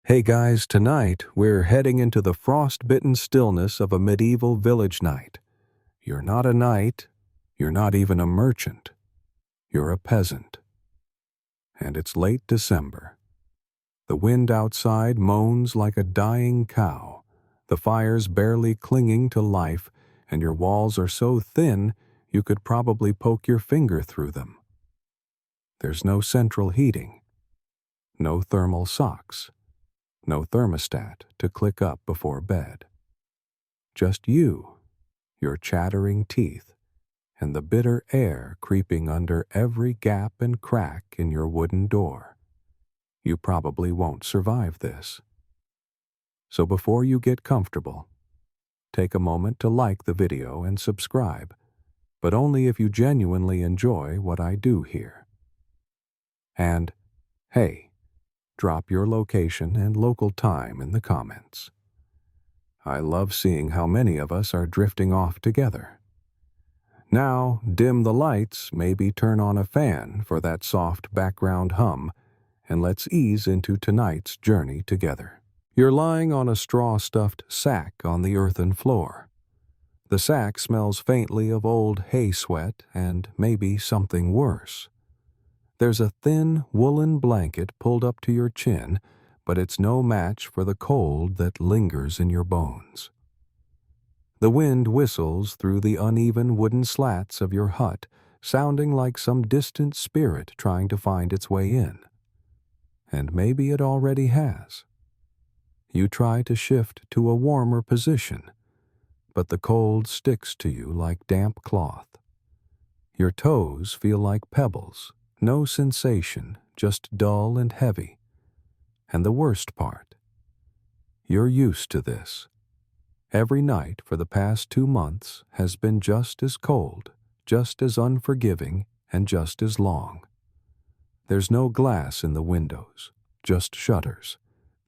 Hey guys, tonight we're heading into the frostbitten stillness of a medieval village night. You're not a knight, you're not even a merchant, you're a peasant. And it's late December. The wind outside moans like a dying cow, the fire's barely clinging to life, and your walls are so thin you could probably poke your finger through them. There's no central heating, no thermal socks. No thermostat to click up before bed. Just you, your chattering teeth, and the bitter air creeping under every gap and crack in your wooden door. You probably won't survive this. So before you get comfortable, take a moment to like the video and subscribe, but only if you genuinely enjoy what I do here. And, hey, drop your location and local time in the comments. I love seeing how many of us are drifting off together. Now, dim the lights, maybe turn on a fan for that soft background hum, and let's ease into tonight's journey together. You're lying on a straw-stuffed sack on the earthen floor. The sack smells faintly of old hay sweat and maybe something worse. There's a thin woolen blanket pulled up to your chin, but it's no match for the cold that lingers in your bones. The wind whistles through the uneven wooden slats of your hut, sounding like some distant spirit trying to find its way in. And maybe it already has. You try to shift to a warmer position, but the cold sticks to you like damp cloth. Your toes feel like pebbles. No sensation, just dull and heavy. And the worst part, you're used to this. Every night for the past 2 months has been just as cold, just as unforgiving, and just as long. There's no glass in the windows, just shutters.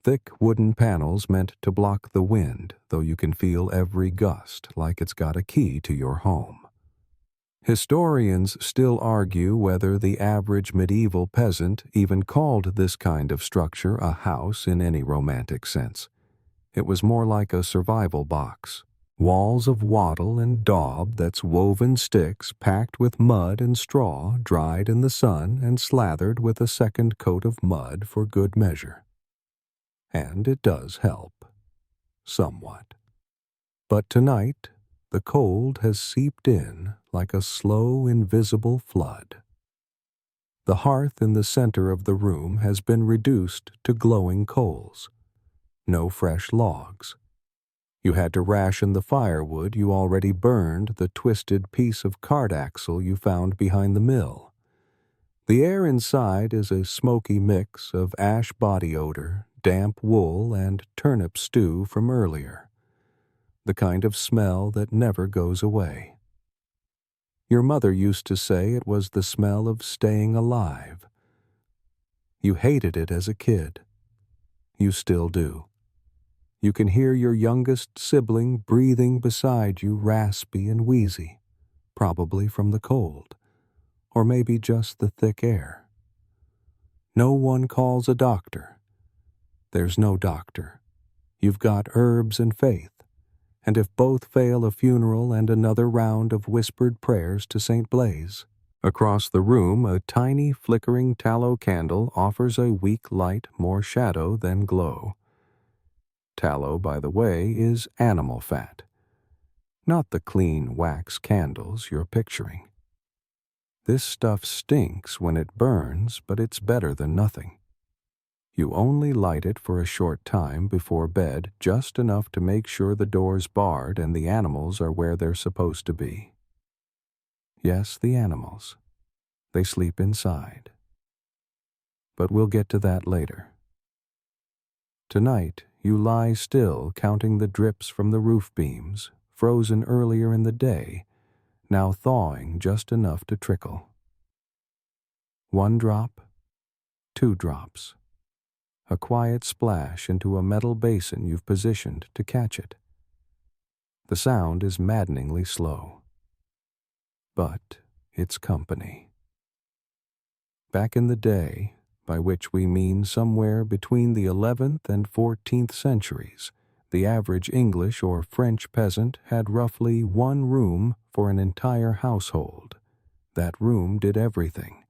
Thick wooden panels meant to block the wind, though you can feel every gust like it's got a key to your home. Historians still argue whether the average medieval peasant even called this kind of structure a house in any romantic sense. It was more like a survival box. Walls of wattle and daub that's woven sticks packed with mud and straw, dried in the sun and slathered with a second coat of mud for good measure. And it does help. Somewhat. But tonight, the cold has seeped in like a slow, invisible flood. The hearth in the center of the room has been reduced to glowing coals. No fresh logs. You had to ration the firewood you already burned the twisted piece of cart axle you found behind the mill. The air inside is a smoky mix of ash body odor, damp wool, and turnip stew from earlier. The kind of smell that never goes away. Your mother used to say it was the smell of staying alive. You hated it as a kid. You still do. You can hear your youngest sibling breathing beside you raspy and wheezy, probably from the cold, or maybe just the thick air. No one calls a doctor. There's no doctor. You've got herbs and faith. And if both fail, a funeral and another round of whispered prayers to St. Blaise. Across the room, a tiny flickering tallow candle offers a weak light more shadow than glow. Tallow, by the way, is animal fat, not the clean wax candles you're picturing. This stuff stinks when it burns, but it's better than nothing. You only light it for a short time before bed, just enough to make sure the door's barred and the animals are where they're supposed to be. Yes, the animals. They sleep inside. But we'll get to that later. Tonight, you lie still counting the drips from the roof beams, frozen earlier in the day, now thawing just enough to trickle. 1 drop, 2 drops. A quiet splash into a metal basin you've positioned to catch it. The sound is maddeningly slow. But it's company. Back in the day, by which we mean somewhere between the 11th and 14th centuries, the average English or French peasant had roughly one room for an entire household. That room did everything: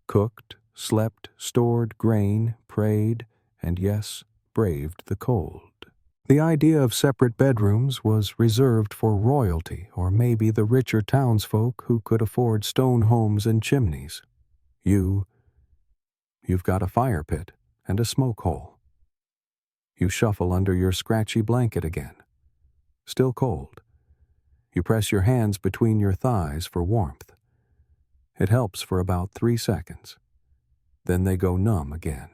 cooked, slept, stored grain, prayed, and yes, braved the cold. The idea of separate bedrooms was reserved for royalty or maybe the richer townsfolk who could afford stone homes and chimneys. You've got a fire pit and a smoke hole. You shuffle under your scratchy blanket again. Still cold. You press your hands between your thighs for warmth. It helps for about 3 seconds. Then they go numb again.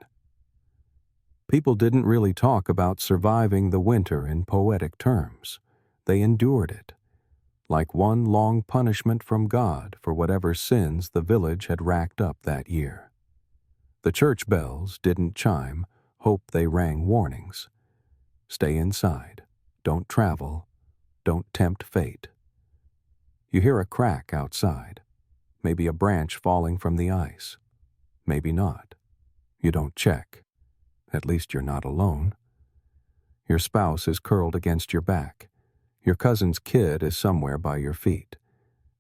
People didn't really talk about surviving the winter in poetic terms. They endured it, like one long punishment from God for whatever sins the village had racked up that year. The church bells didn't chime, hope they rang warnings. Stay inside. Don't travel. Don't tempt fate. You hear a crack outside, maybe a branch falling from the ice. Maybe not. You don't check. At least you're not alone. Your spouse is curled against your back. Your cousin's kid is somewhere by your feet.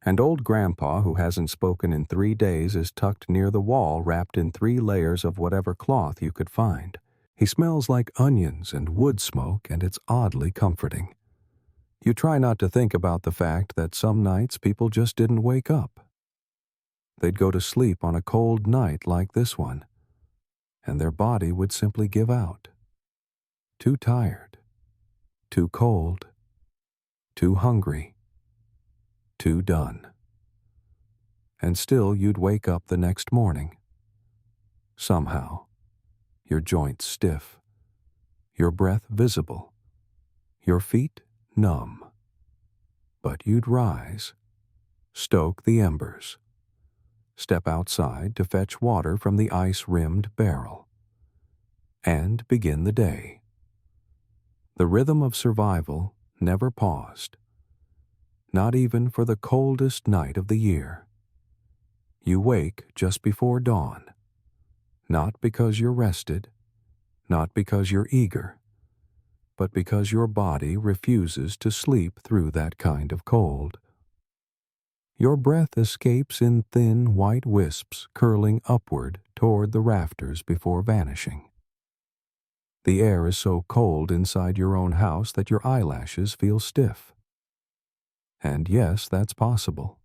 And old grandpa, who hasn't spoken in 3 days, is tucked near the wall, wrapped in 3 layers of whatever cloth you could find. He smells like onions and wood smoke, and it's oddly comforting. You try not to think about the fact that some nights people just didn't wake up. They'd go to sleep on a cold night like this one, and their body would simply give out. Too tired, too cold, too hungry, too done. And still you'd wake up the next morning. Somehow, your joints stiff, your breath visible, your feet numb. But you'd rise, stoke the embers, step outside to fetch water from the ice-rimmed barrel, and begin the day. The rhythm of survival never paused, not even for the coldest night of the year. You wake just before dawn, not because you're rested, not because you're eager, but because your body refuses to sleep through that kind of cold. Your breath escapes in thin white wisps curling upward toward the rafters before vanishing. The air is so cold inside your own house that your eyelashes feel stiff. And yes, that's possible.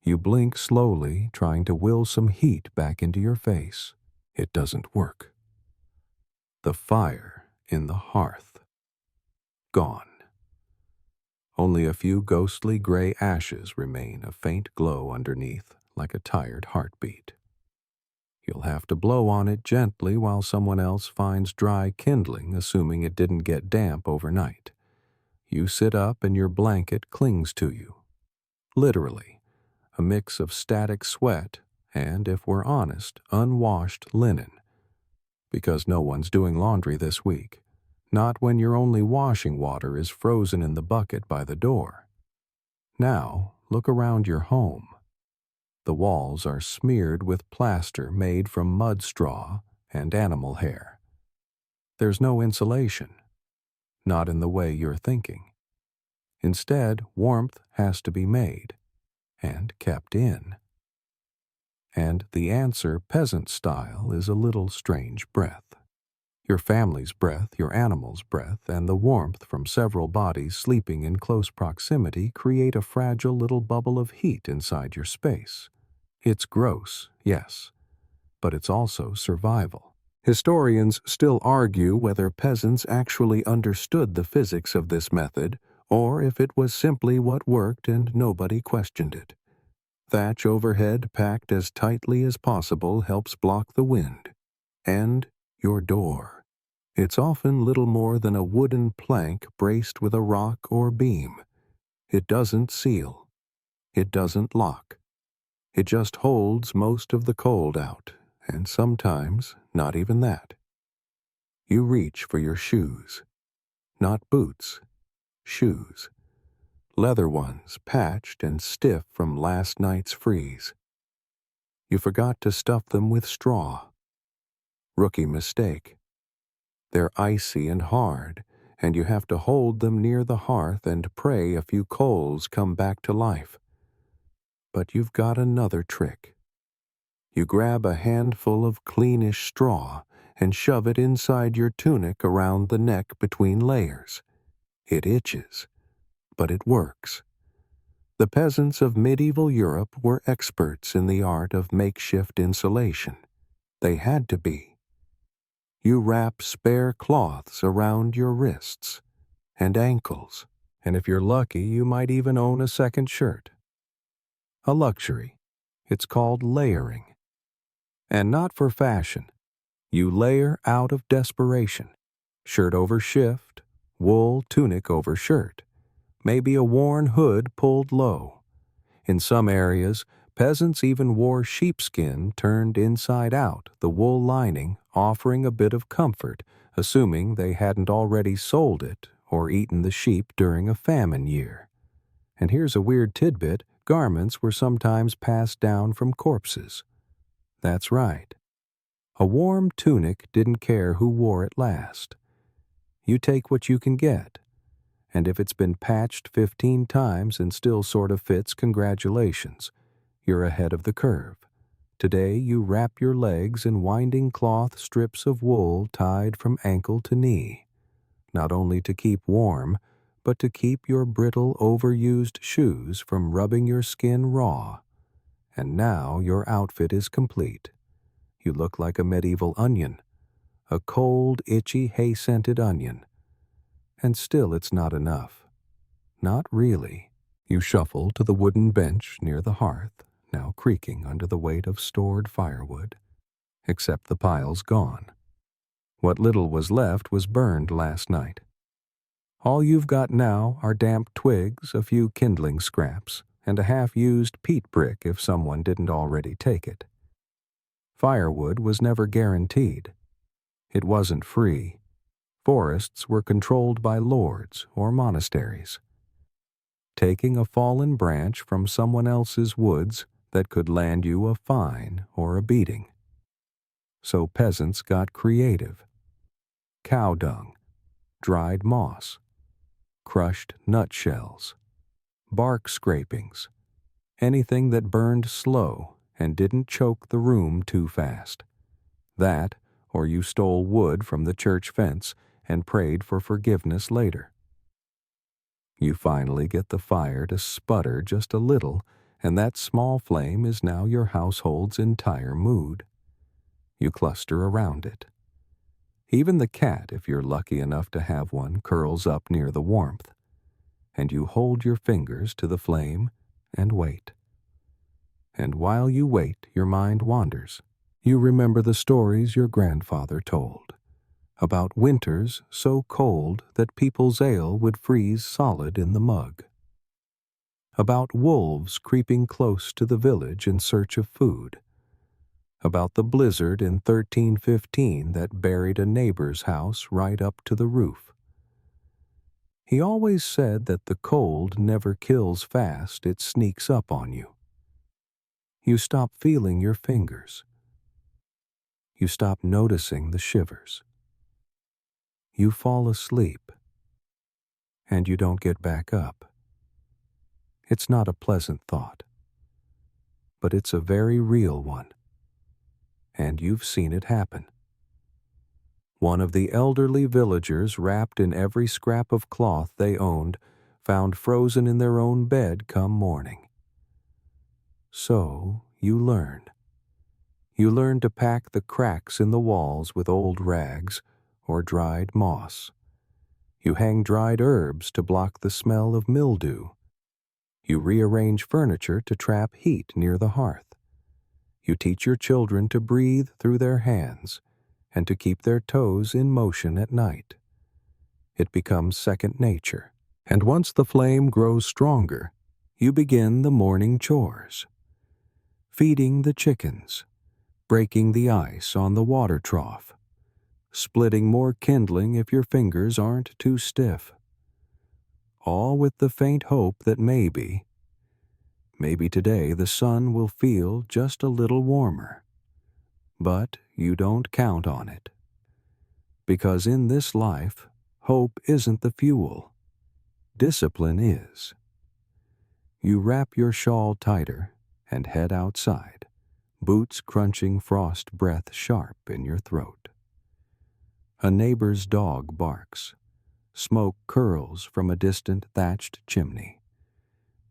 You blink slowly, trying to will some heat back into your face. It doesn't work. The fire in the hearth. Gone. Only a few ghostly gray ashes remain, a faint glow underneath, like a tired heartbeat. You'll have to blow on it gently while someone else finds dry kindling, assuming it didn't get damp overnight. You sit up and your blanket clings to you. Literally, a mix of static sweat and, if we're honest, unwashed linen. Because no one's doing laundry this week. Not when your only washing water is frozen in the bucket by the door. Now, look around your home. The walls are smeared with plaster made from mud straw and animal hair. There's no insulation, not in the way you're thinking. Instead, warmth has to be made and kept in. And the answer, peasant style, is a little strange breath. Your family's breath, your animal's breath, and the warmth from several bodies sleeping in close proximity create a fragile little bubble of heat inside your space. It's gross, yes, but it's also survival. Historians still argue whether peasants actually understood the physics of this method, or if it was simply what worked and nobody questioned it. Thatch overhead packed as tightly as possible helps block the wind. And your door. It's often little more than a wooden plank braced with a rock or beam. It doesn't seal. It doesn't lock. It just holds most of the cold out, and sometimes not even that. You reach for your shoes. Not boots. Shoes. Leather ones, patched and stiff from last night's freeze. You forgot to stuff them with straw. Rookie mistake. They're icy and hard, and you have to hold them near the hearth and pray a few coals come back to life. But you've got another trick. You grab a handful of cleanish straw and shove it inside your tunic around the neck between layers. It itches, but it works. The peasants of medieval Europe were experts in the art of makeshift insulation. They had to be. You wrap spare cloths around your wrists and ankles, and if you're lucky, you might even own a second shirt. A luxury. It's called layering. And not for fashion. You layer out of desperation. Shirt over shift, wool tunic over shirt, maybe a worn hood pulled low. In some areas, peasants even wore sheepskin turned inside out, the wool lining offering a bit of comfort, assuming they hadn't already sold it or eaten the sheep during a famine year. And here's a weird tidbit: garments were sometimes passed down from corpses. That's right. A warm tunic didn't care who wore it last. You take what you can get, and if it's been patched 15 times and still sort of fits, congratulations. You're ahead of the curve. Today you wrap your legs in winding cloth strips of wool tied from ankle to knee, not only to keep warm, but to keep your brittle, overused shoes from rubbing your skin raw. And now your outfit is complete. You look like a medieval onion, a cold, itchy, hay-scented onion. And still it's not enough. Not really. You shuffle to the wooden bench near the hearth, now creaking under the weight of stored firewood, except the pile's gone. What little was left was burned last night. All you've got now are damp twigs, a few kindling scraps, and a half-used peat brick if someone didn't already take it. Firewood was never guaranteed. It wasn't free. Forests were controlled by lords or monasteries. Taking a fallen branch from someone else's woods that could land you a fine or a beating. So peasants got creative. Cow dung, dried moss, crushed nutshells, bark scrapings, anything that burned slow and didn't choke the room too fast. That, or you stole wood from the church fence and prayed for forgiveness later. You finally get the fire to sputter just a little, and that small flame is now your household's entire mood. You cluster around it. Even the cat, if you're lucky enough to have one, curls up near the warmth, and you hold your fingers to the flame and wait. And while you wait, your mind wanders. You remember the stories your grandfather told about winters so cold that people's ale would freeze solid in the mug. About wolves creeping close to the village in search of food. About the blizzard in 1315 that buried a neighbor's house right up to the roof. He always said that the cold never kills fast, it sneaks up on you. You stop feeling your fingers. You stop noticing the shivers. You fall asleep, and you don't get back up. It's not a pleasant thought, but it's a very real one, and you've seen it happen. One of the elderly villagers, wrapped in every scrap of cloth they owned, found frozen in their own bed come morning. So you learn. You learn to pack the cracks in the walls with old rags or dried moss. You hang dried herbs to block the smell of mildew. You rearrange furniture to trap heat near the hearth. You teach your children to breathe through their hands and to keep their toes in motion at night. It becomes second nature, and once the flame grows stronger, you begin the morning chores. Feeding the chickens, breaking the ice on the water trough, splitting more kindling if your fingers aren't too stiff. All with the faint hope that Maybe today the sun will feel just a little warmer. But you don't count on it. Because in this life, hope isn't the fuel. Discipline is. You wrap your shawl tighter and head outside, boots crunching frost breath sharp in your throat. A neighbor's dog barks. Smoke curls from a distant thatched chimney,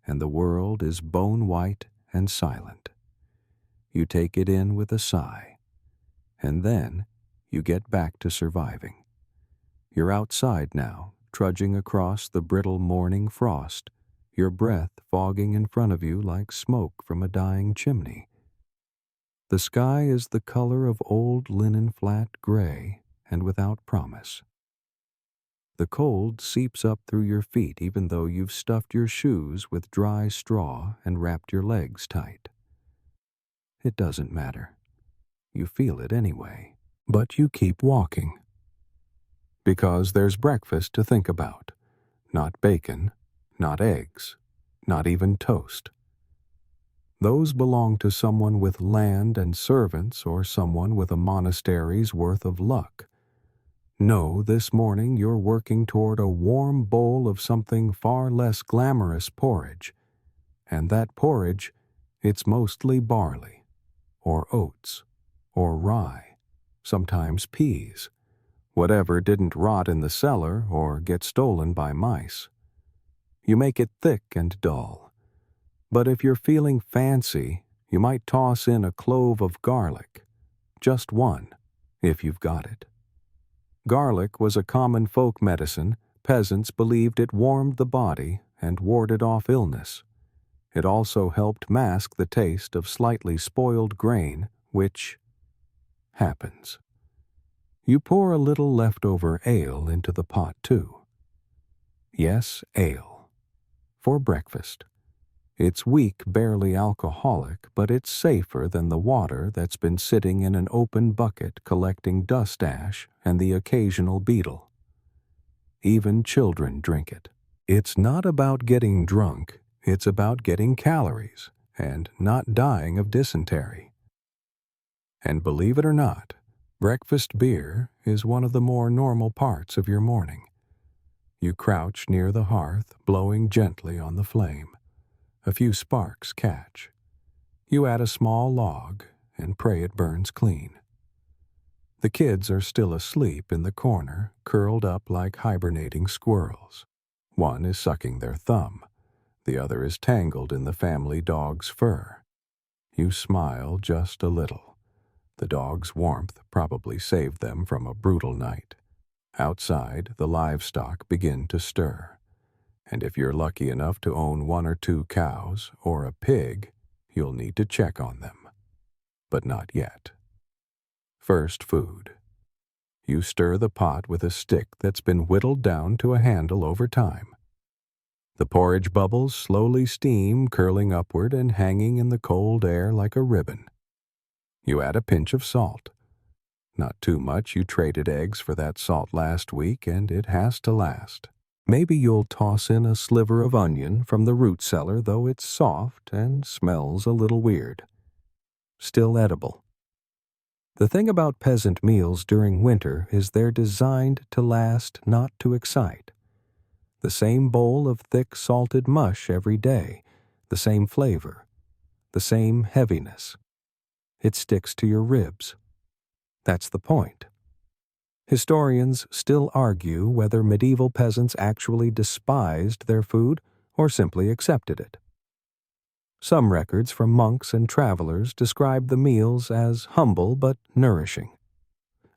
and the world is bone-white and silent. You take it in with a sigh, and then you get back to surviving. You're outside now, trudging across the brittle morning frost, your breath fogging in front of you like smoke from a dying chimney. The sky is the color of old linen flat gray and without promise. The cold seeps up through your feet even though you've stuffed your shoes with dry straw and wrapped your legs tight. It doesn't matter. You feel it anyway. But you keep walking. Because there's breakfast to think about. Not bacon, not eggs, not even toast. Those belong to someone with land and servants or someone with a monastery's worth of luck. No, this morning you're working toward a warm bowl of something far less glamorous porridge. And that porridge, it's mostly barley, or oats, or rye, sometimes peas, whatever didn't rot in the cellar or get stolen by mice. You make it thick and dull. But if you're feeling fancy, you might toss in a clove of garlic. Just one, if you've got it. Garlic was a common folk medicine. Peasants believed it warmed the body and warded off illness. It also helped mask the taste of slightly spoiled grain, which happens. You pour a little leftover ale into the pot, too. Yes, ale. For breakfast. It's weak, barely alcoholic, but it's safer than the water that's been sitting in an open bucket collecting dust ash and the occasional beetle. Even children drink it. It's not about getting drunk, it's about getting calories and not dying of dysentery. And believe it or not, breakfast beer is one of the more normal parts of your morning. You crouch near the hearth, blowing gently on the flame. A few sparks catch. You add a small log and pray it burns clean. The kids are still asleep in the corner, curled up like hibernating squirrels. One is sucking their thumb. The other is tangled in the family dog's fur. You smile just a little. The dog's warmth probably saved them from a brutal night. Outside, the livestock begin to stir. And if you're lucky enough to own 1 or 2 cows or a pig, you'll need to check on them. But not yet. First, food. You stir the pot with a stick that's been whittled down to a handle over time. The porridge bubbles slowly steam, curling upward and hanging in the cold air like a ribbon. You add a pinch of salt. Not too much. You traded eggs for that salt last week, and it has to last. Maybe you'll toss in a sliver of onion from the root cellar, though it's soft and smells a little weird. Still edible. The thing about peasant meals during winter is they're designed to last, not to excite. The same bowl of thick salted mush every day, the same flavor, the same heaviness. It sticks to your ribs. That's the point. Historians still argue whether medieval peasants actually despised their food or simply accepted it. Some records from monks and travelers describe the meals as humble but nourishing.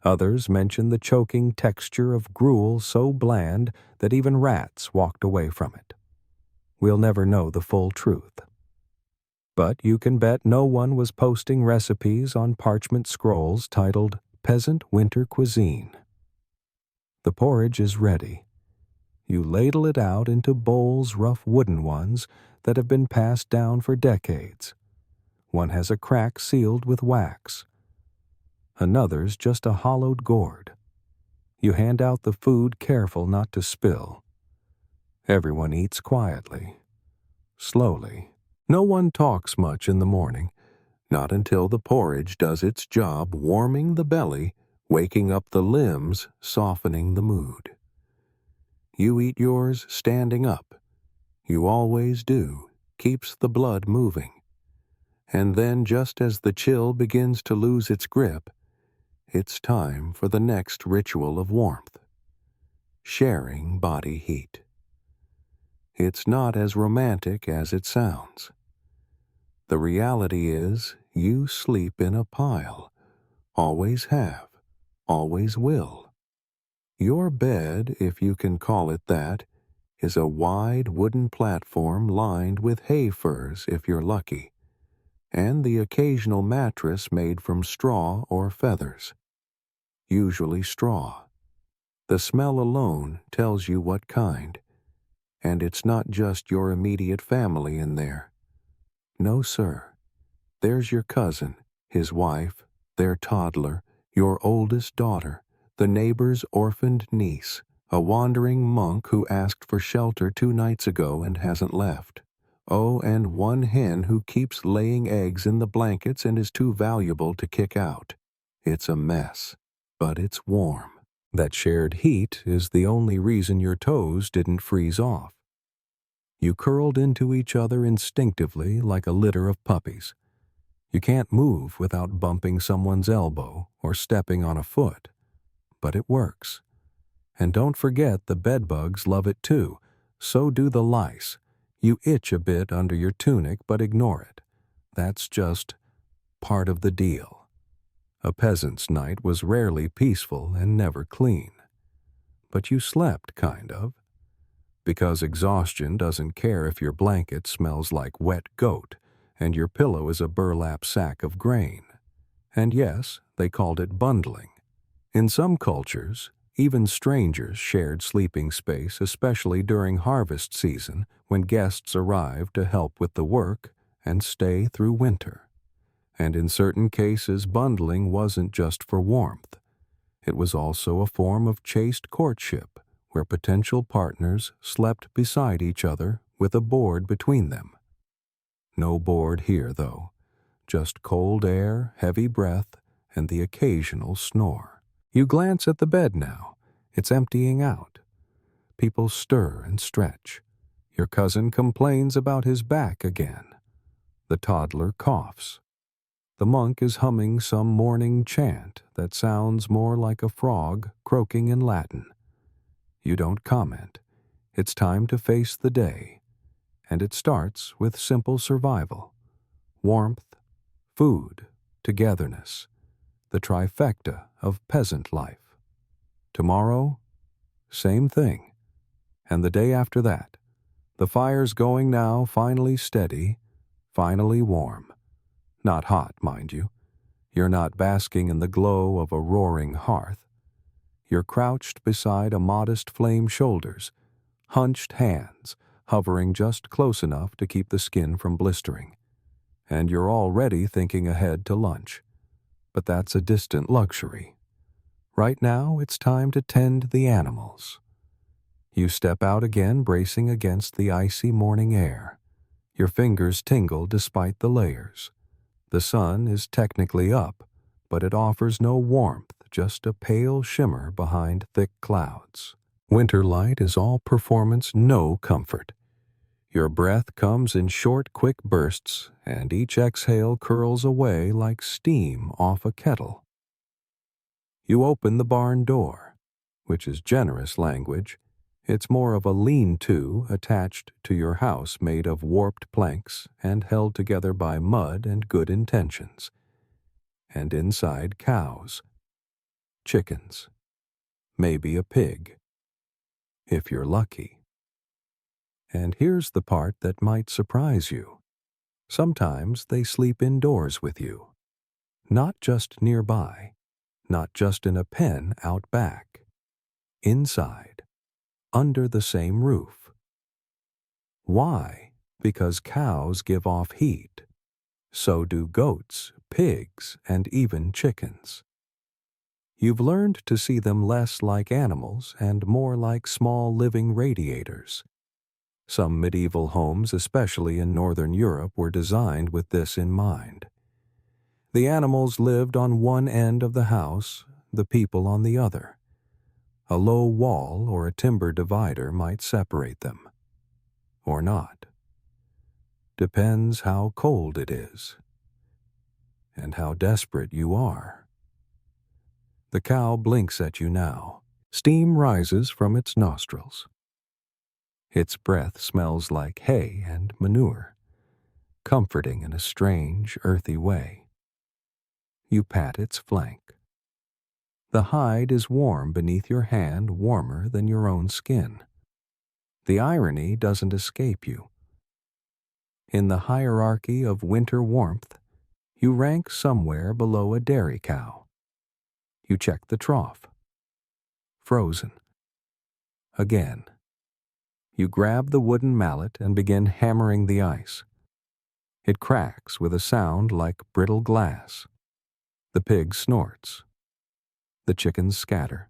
Others mention the choking texture of gruel so bland that even rats walked away from it. We'll never know the full truth. But you can bet no one was posting recipes on parchment scrolls titled Peasant Winter Cuisine. The porridge is ready. You ladle it out into bowls, rough wooden ones, that have been passed down for decades. One has a crack sealed with wax. Another's just a hollowed gourd. You hand out the food, careful not to spill. Everyone eats quietly, slowly, No one talks much in the morning, not until the porridge does its job warming the belly, waking up the limbs, softening the mood. You eat yours standing up. You always do. Keeps the blood moving. And then just as the chill begins to lose its grip, it's time for the next ritual of warmth. Sharing body heat. It's not as romantic as it sounds. The reality is, you sleep in a pile. Always have. Always will. Your bed, if you can call it that, is a wide wooden platform lined with hay furs if you're lucky, and the occasional mattress made from straw or feathers. Usually straw. The smell alone tells you what kind, and it's not just your immediate family in there. No, sir. There's your cousin, his wife, their toddler, your oldest daughter, the neighbor's orphaned niece, a wandering monk who asked for shelter 2 nights ago and hasn't left. Oh, and one hen who keeps laying eggs in the blankets and is too valuable to kick out. It's a mess, but it's warm. That shared heat is the only reason your toes didn't freeze off. You curled into each other instinctively like a litter of puppies. You can't move without bumping someone's elbow or stepping on a foot. But it works. And don't forget the bedbugs love it too. So do the lice. You itch a bit under your tunic, but ignore it. That's just part of the deal. A peasant's night was rarely peaceful and never clean. But you slept, kind of. Because exhaustion doesn't care if your blanket smells like wet goat and your pillow is a burlap sack of grain. And yes, they called it bundling. In some cultures, even strangers shared sleeping space, especially during harvest season when guests arrived to help with the work and stay through winter. And in certain cases, bundling wasn't just for warmth. It was also a form of chaste courtship, where potential partners slept beside each other with a board between them. No board here, though. Just cold air, heavy breath, and the occasional snore. You glance at the bed now. It's emptying out. People stir and stretch. Your cousin complains about his back again. The toddler coughs. The monk is humming some morning chant that sounds more like a frog croaking in Latin. You don't comment. It's time to face the day. And it starts with simple survival. Warmth, food, togetherness. The trifecta of peasant life. Tomorrow, same thing. And the day after that. The fire's going now, finally steady, finally warm. Not hot, mind you. You're not basking in the glow of a roaring hearth. You're crouched beside a modest flame shoulders, hunched hands, hovering just close enough to keep the skin from blistering. And you're already thinking ahead to lunch. But that's a distant luxury. Right now, it's time to tend the animals. You step out again, bracing against the icy morning air. Your fingers tingle despite the layers. The sun is technically up, but it offers no warmth, just a pale shimmer behind thick clouds. Winter light is all performance, no comfort. Your breath comes in short, quick bursts, and each exhale curls away like steam off a kettle. You open the barn door, which is generous language. It's more of a lean-to attached to your house made of warped planks and held together by mud and good intentions. And inside cows, chickens, maybe a pig, if you're lucky. And here's the part that might surprise you. Sometimes they sleep indoors with you. Not just nearby, not just in a pen out back. Inside, under the same roof. Why? Because cows give off heat. So do goats, pigs, and even chickens. You've learned to see them less like animals and more like small living radiators. Some medieval homes, especially in northern Europe, were designed with this in mind. The animals lived on one end of the house, the people on the other. A low wall or a timber divider might separate them. Or not. Depends how cold it is. And how desperate you are. The cow blinks at you now. Steam rises from its nostrils. Its breath smells like hay and manure, comforting in a strange, earthy way. You pat its flank. The hide is warm beneath your hand, warmer than your own skin. The irony doesn't escape you. In the hierarchy of winter warmth, you rank somewhere below a dairy cow. You check the trough. Frozen. Again. You grab the wooden mallet and begin hammering the ice. It cracks with a sound like brittle glass. The pig snorts. The chickens scatter.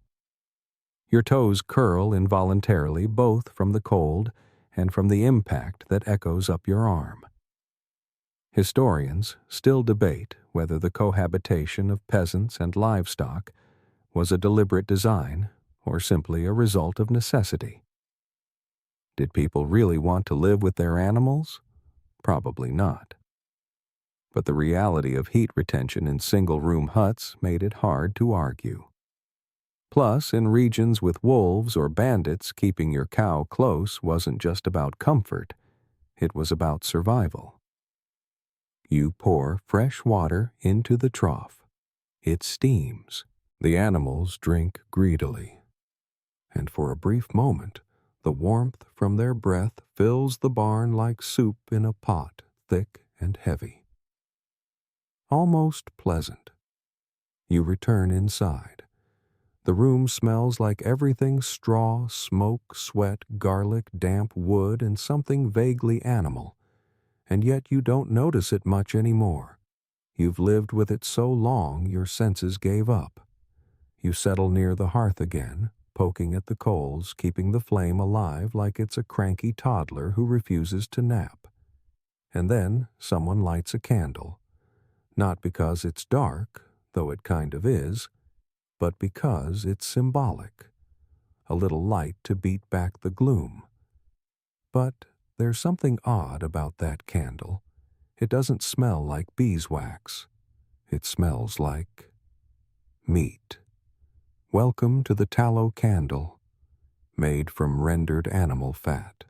Your toes curl involuntarily, both from the cold and from the impact that echoes up your arm. Historians still debate whether the cohabitation of peasants and livestock was a deliberate design or simply a result of necessity. Did people really want to live with their animals? Probably not. But the reality of heat retention in single-room huts made it hard to argue. Plus, in regions with wolves or bandits, keeping your cow close wasn't just about comfort, it was about survival. You pour fresh water into the trough. It steams. The animals drink greedily. And for a brief moment, the warmth from their breath fills the barn like soup in a pot, thick and heavy. Almost pleasant. You return inside. The room smells like everything straw, smoke, sweat, garlic, damp wood, and something vaguely animal. And yet you don't notice it much anymore. You've lived with it so long your senses gave up. You settle near the hearth again, poking at the coals, keeping the flame alive like it's a cranky toddler who refuses to nap. And then someone lights a candle. Not because it's dark, though it kind of is, but because it's symbolic. A little light to beat back the gloom. But there's something odd about that candle. It doesn't smell like beeswax. It smells like meat. Welcome to the tallow candle, made from rendered animal fat.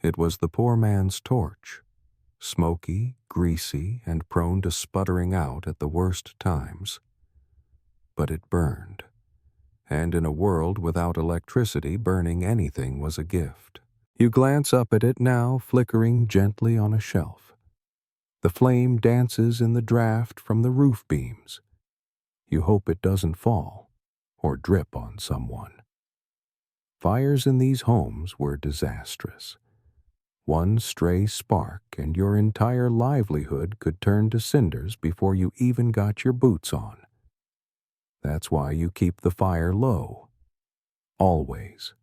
It was the poor man's torch, smoky, greasy, and prone to sputtering out at the worst times. But it burned, and in a world without electricity, burning anything was a gift. You glance up at it now, flickering gently on a shelf. The flame dances in the draft from the roof beams. You hope it doesn't fall or drip on someone. Fires in these homes were disastrous. One stray spark and your entire livelihood could turn to cinders before you even got your boots on. That's why you keep the fire low. Always.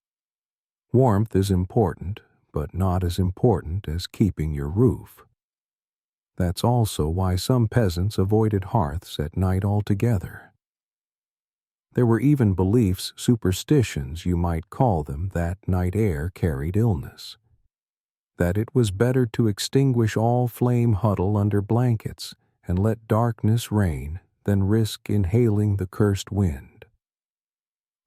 Warmth is important, but not as important as keeping your roof. That's also why some peasants avoided hearths at night altogether. There were even beliefs, superstitions you might call them, that night air carried illness. That it was better to extinguish all flame huddle under blankets and let darkness reign than risk inhaling the cursed wind.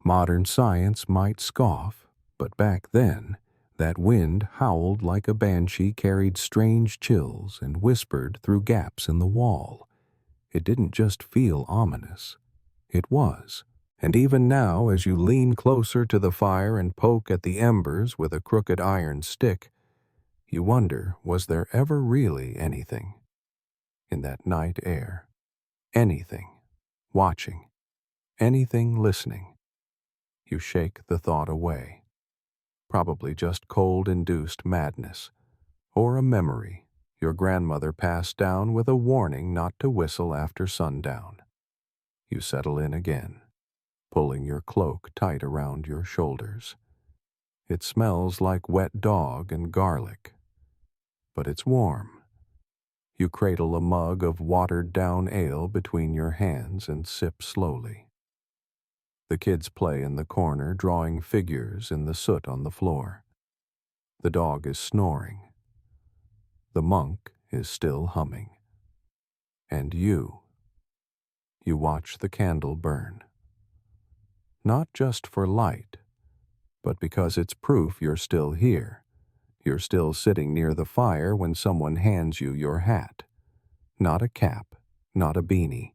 Modern science might scoff, but back then, that wind howled like a banshee, carried strange chills, and whispered through gaps in the wall. It didn't just feel ominous. It was. And even now, as you lean closer to the fire and poke at the embers with a crooked iron stick, you wonder, was there ever really anything in that night air? Anything watching, anything listening. You shake the thought away. Probably just cold-induced madness, or a memory your grandmother passed down with a warning not to whistle after sundown. You settle in again, pulling your cloak tight around your shoulders. It smells like wet dog and garlic, but it's warm. You cradle a mug of watered-down ale between your hands and sip slowly. The kids play in the corner, drawing figures in the soot on the floor. The dog is snoring. The monk is still humming. And you watch the candle burn. Not just for light, but because it's proof you're still here. You're still sitting near the fire when someone hands you your hat. Not a cap, not a beanie.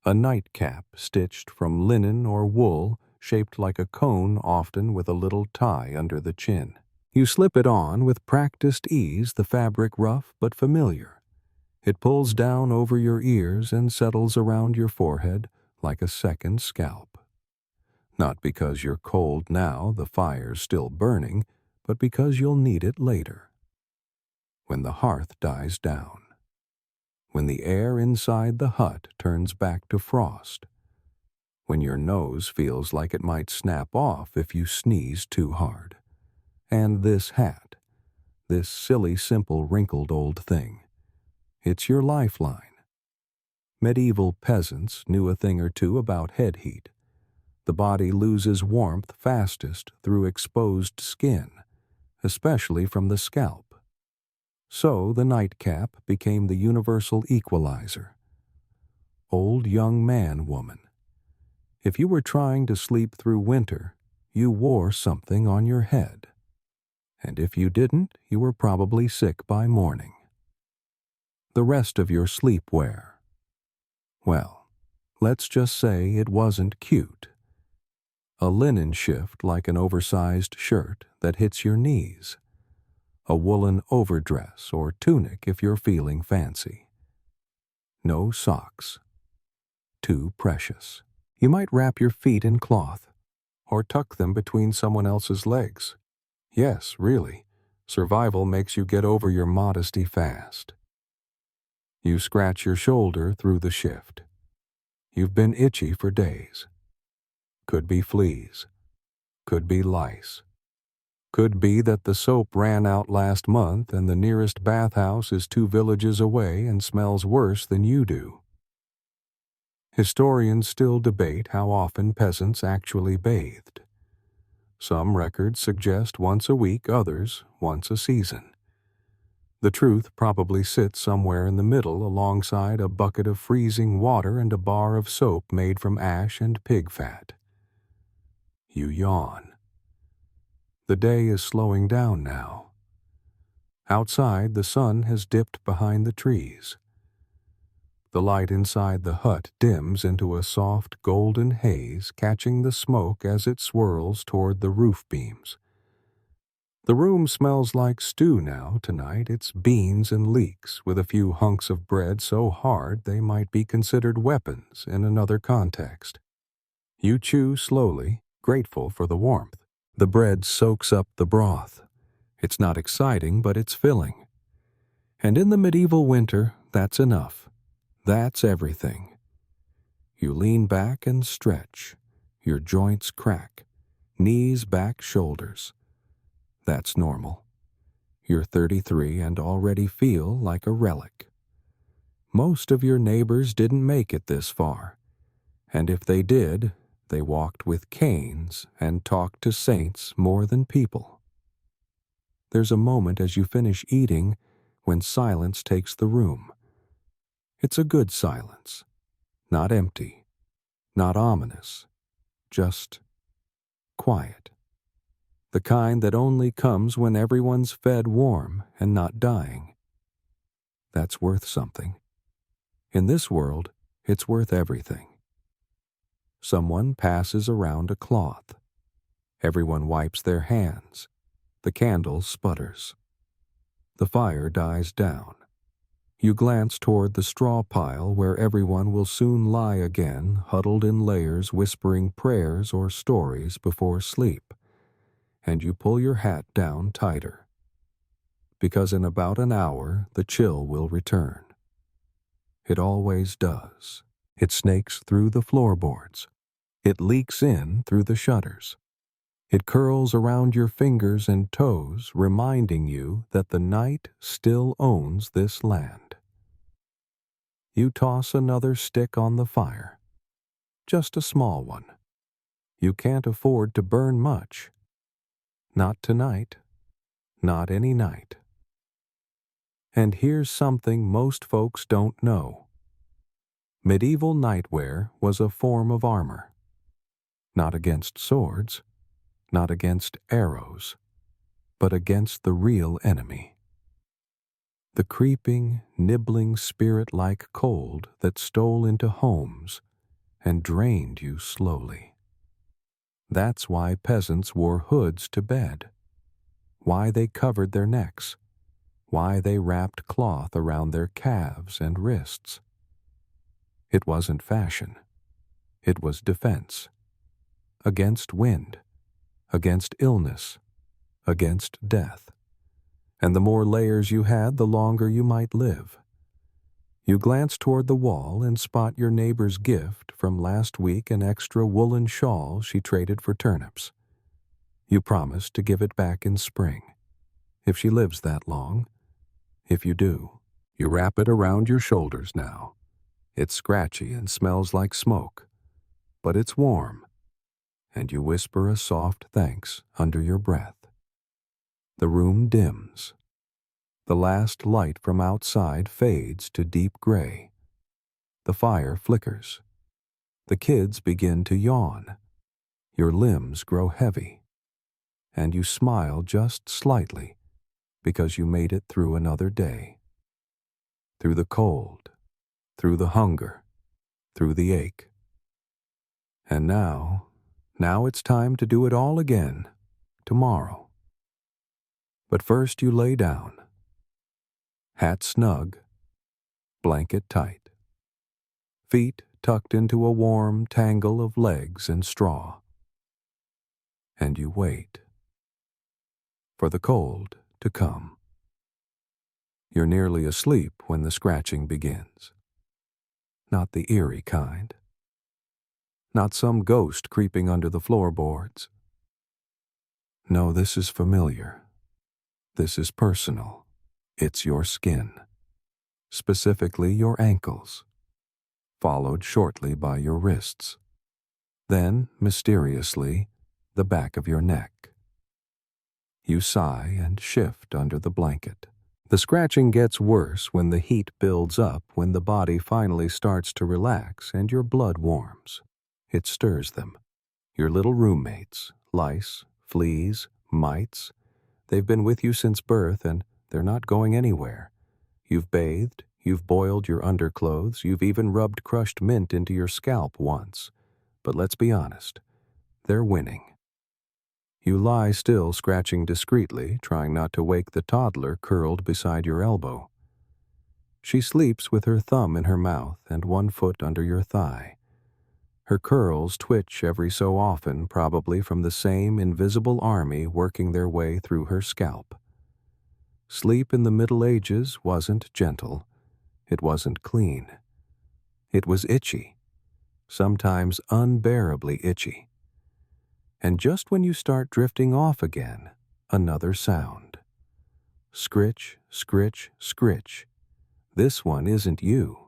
A nightcap stitched from linen or wool, shaped like a cone, often with a little tie under the chin. You slip it on with practiced ease, the fabric rough but familiar. It pulls down over your ears and settles around your forehead like a second scalp. Not because you're cold now, the fire's still burning, but because you'll need it later. When the hearth dies down. When the air inside the hut turns back to frost. When your nose feels like it might snap off if you sneeze too hard. And this hat, this silly, simple, wrinkled old thing, it's your lifeline. Medieval peasants knew a thing or two about head heat. The body loses warmth fastest through exposed skin, especially from the scalp. So the nightcap became the universal equalizer. Old young man, woman. If you were trying to sleep through winter, you wore something on your head. And if you didn't, you were probably sick by morning. The rest of your sleepwear. Well, let's just say it wasn't cute. A linen shift like an oversized shirt that hits your knees. A woolen overdress or tunic if you're feeling fancy. No socks. Too precious. You might wrap your feet in cloth, or tuck them between someone else's legs. Yes, really, survival makes you get over your modesty fast. You scratch your shoulder through the shift. You've been itchy for days. Could be fleas. Could be lice. Could be that the soap ran out last month and the nearest bathhouse is 2 villages away and smells worse than you do. Historians still debate how often peasants actually bathed. Some records suggest once a week, others once a season. The truth probably sits somewhere in the middle alongside a bucket of freezing water and a bar of soap made from ash and pig fat. You yawn. The day is slowing down now. Outside, the sun has dipped behind the trees. The light inside the hut dims into a soft golden haze, catching the smoke as it swirls toward the roof beams. The room smells like stew now tonight. It's beans and leeks, with a few hunks of bread so hard they might be considered weapons in another context. You chew slowly, grateful for the warmth. The bread soaks up the broth. It's not exciting, but it's filling. And in the medieval winter, that's enough. That's everything. You lean back and stretch. Your joints crack. Knees, back, shoulders. That's normal. You're 33 and already feel like a relic. Most of your neighbors didn't make it this far. And if they did, they walked with canes and talked to saints more than people. There's a moment as you finish eating when silence takes the room. It's a good silence, not empty, not ominous, just quiet. The kind that only comes when everyone's fed warm and not dying. That's worth something. In this world, it's worth everything. Someone passes around a cloth. Everyone wipes their hands. The candle sputters. The fire dies down. You glance toward the straw pile where everyone will soon lie again, huddled in layers, whispering prayers or stories before sleep. And you pull your hat down tighter. Because in about an hour, the chill will return. It always does. It snakes through the floorboards. It leaks in through the shutters. It curls around your fingers and toes, reminding you that the night still owns this land. You toss another stick on the fire, just a small one. You can't afford to burn much. Not tonight, not any night. And here's something most folks don't know. Medieval nightwear was a form of armor. Not against swords, not against arrows, but against the real enemy. The creeping, nibbling spirit-like cold that stole into homes and drained you slowly. That's why peasants wore hoods to bed, why they covered their necks, why they wrapped cloth around their calves and wrists. It wasn't fashion. It was defense. Against wind, against illness, against death. And the more layers you had, the longer you might live. You glance toward the wall and spot your neighbor's gift from last week, an extra woolen shawl she traded for turnips. You promise to give it back in spring, if she lives that long. If you do, you wrap it around your shoulders now. It's scratchy and smells like smoke, but it's warm, and you whisper a soft thanks under your breath. The room dims. The last light from outside fades to deep gray. The fire flickers. The kids begin to yawn. Your limbs grow heavy, and you smile just slightly because you made it through another day. Through the cold, through the hunger, through the ache. And now it's time to do it all again, tomorrow. But first you lay down. Hat snug, blanket tight. Feet tucked into a warm tangle of legs and straw. And you wait for the cold to come. You're nearly asleep when the scratching begins. Not the eerie kind. Not some ghost creeping under the floorboards. No, this is familiar. This is personal. It's your skin. Specifically your ankles. Followed shortly by your wrists. Then, mysteriously, the back of your neck. You sigh and shift under the blanket. The scratching gets worse when the heat builds up, when the body finally starts to relax and your blood warms. It stirs them. Your little roommates, lice, fleas, mites, they've been with you since birth and they're not going anywhere. You've bathed, you've boiled your underclothes, you've even rubbed crushed mint into your scalp once. But let's be honest, they're winning. You lie still, scratching discreetly, trying not to wake the toddler curled beside your elbow. She sleeps with her thumb in her mouth and one foot under your thigh. Her curls twitch every so often, probably from the same invisible army working their way through her scalp. Sleep in the Middle Ages wasn't gentle. It wasn't clean. It was itchy, sometimes unbearably itchy. And just when you start drifting off again, another sound. Scritch, scritch, scritch. This one isn't you.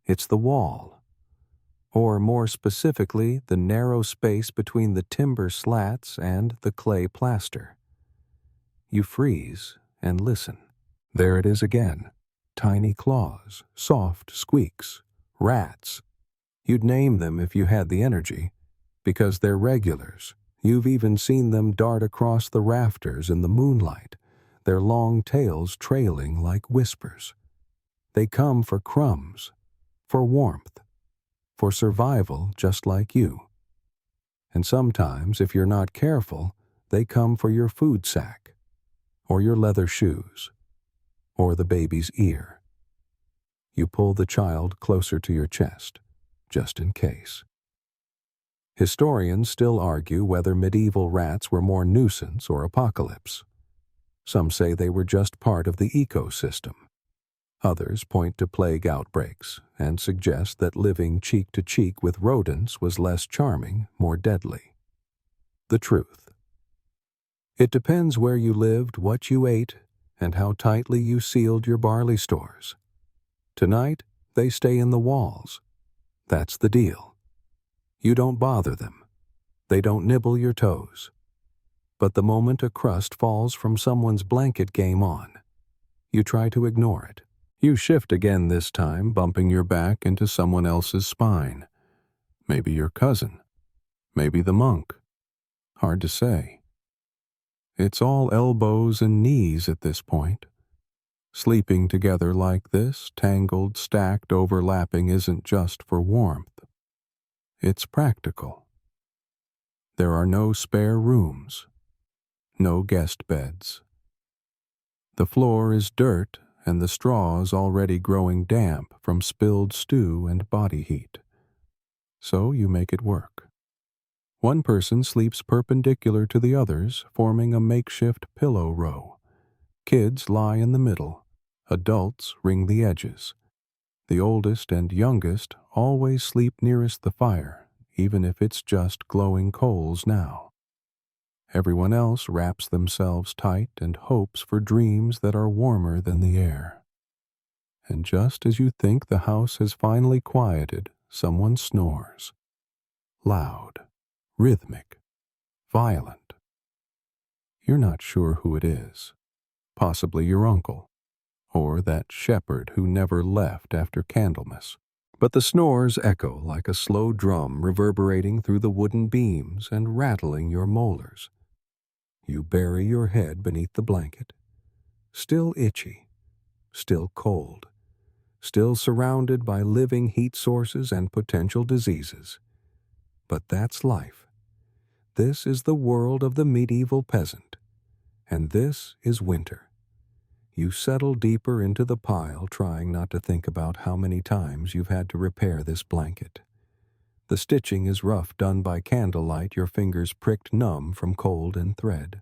It's the wall. Or more specifically, the narrow space between the timber slats and the clay plaster. You freeze and listen. There it is again. Tiny claws, soft squeaks, rats. You'd name them if you had the energy, because they're regulars. You've even seen them dart across the rafters in the moonlight, their long tails trailing like whispers. They come for crumbs, for warmth, for survival just like you. And sometimes, if you're not careful, they come for your food sack, or your leather shoes, or the baby's ear. You pull the child closer to your chest, just in case. Historians still argue whether medieval rats were more nuisance or apocalypse. Some say they were just part of the ecosystem. Others point to plague outbreaks and suggest that living cheek to cheek with rodents was less charming, more deadly. The truth: It depends where you lived, what you ate, and how tightly you sealed your barley stores. Tonight, they stay in the walls. That's the deal. You don't bother them. They don't nibble your toes. But the moment a crust falls from someone's blanket, game on. You try to ignore it. You shift again this time, bumping your back into someone else's spine. Maybe your cousin. Maybe the monk. Hard to say. It's all elbows and knees at this point. Sleeping together like this, tangled, stacked, overlapping, isn't just for warmth. It's practical. There are no spare rooms. No guest beds. The floor is dirt, and the straw is already growing damp from spilled stew and body heat. So you make it work. One person sleeps perpendicular to the others, forming a makeshift pillow row. Kids lie in the middle. Adults ring the edges. The oldest and youngest always sleep nearest the fire, even if it's just glowing coals now. Everyone else wraps themselves tight and hopes for dreams that are warmer than the air. And just as you think the house has finally quieted, someone snores. Loud, rhythmic, violent. You're not sure who it is. Possibly your uncle, or that shepherd who never left after Candlemas. But the snores echo like a slow drum reverberating through the wooden beams and rattling your molars. You bury your head beneath the blanket, still itchy, still cold, still surrounded by living heat sources and potential diseases. But that's life. This is the world of the medieval peasant, and this is winter. You settle deeper into the pile, trying not to think about how many times you've had to repair this blanket. The stitching is rough, done by candlelight, your fingers pricked numb from cold and thread.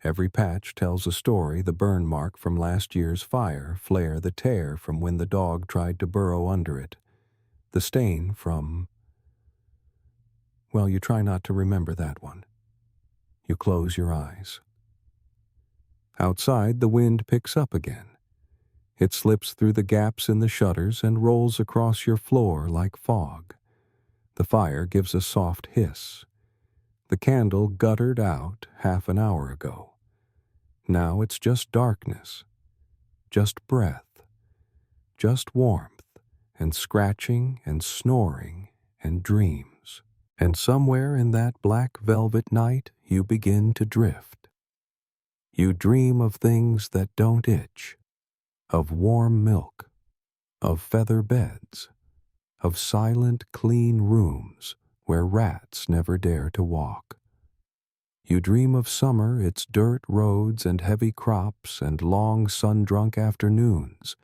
Every patch tells a story, the burn mark from last year's fire, flare the tear from when the dog tried to burrow under it, the stain from... Well, you try not to remember that one. You close your eyes. Outside, the wind picks up again. It slips through the gaps in the shutters and rolls across your floor like fog. The fire gives a soft hiss. The candle guttered out half an hour ago. Now it's just darkness, just breath, just warmth, and scratching and snoring and dreams. And somewhere in that black velvet night, you begin to drift. You dream of things that don't itch, of warm milk, of feather beds, of silent, clean rooms where rats never dare to walk. You dream of summer, its dirt roads and heavy crops and long sun-drunk afternoons,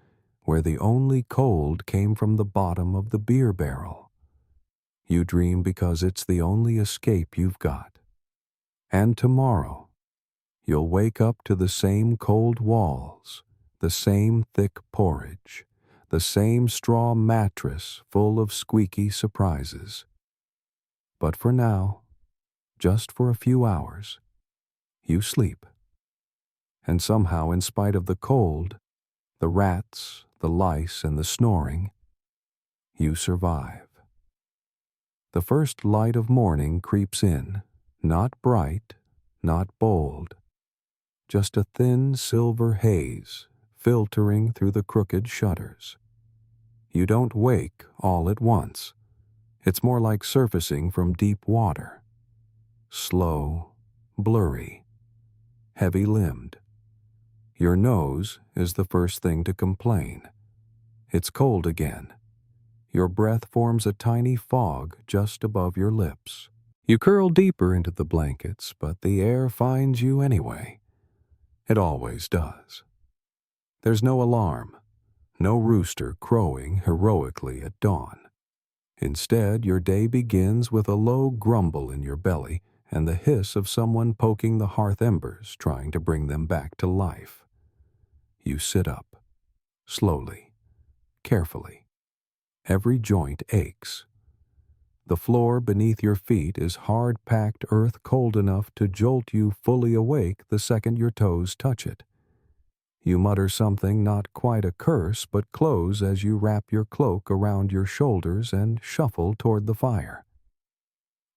where the only cold came from the bottom of the beer barrel. You dream because it's the only escape you've got. And tomorrow, you'll wake up to the same cold walls, the same thick porridge, the same straw mattress full of squeaky surprises. But for now, just for a few hours, you sleep. And somehow, in spite of the cold, the rats, the lice, and the snoring, you survive. The first light of morning creeps in, not bright, not bold, just a thin silver haze filtering through the crooked shutters. You don't wake all at once. It's more like surfacing from deep water. Slow, blurry, heavy-limbed. Your nose is the first thing to complain. It's cold again. Your breath forms a tiny fog just above your lips. You curl deeper into the blankets, but the air finds you anyway. It always does. There's no alarm, no rooster crowing heroically at dawn. Instead, your day begins with a low grumble in your belly and the hiss of someone poking the hearth embers, trying to bring them back to life. You sit up, slowly, carefully. Every joint aches. The floor beneath your feet is hard-packed earth cold enough to jolt you fully awake the second your toes touch it. You mutter something not quite a curse but close as you wrap your cloak around your shoulders and shuffle toward the fire.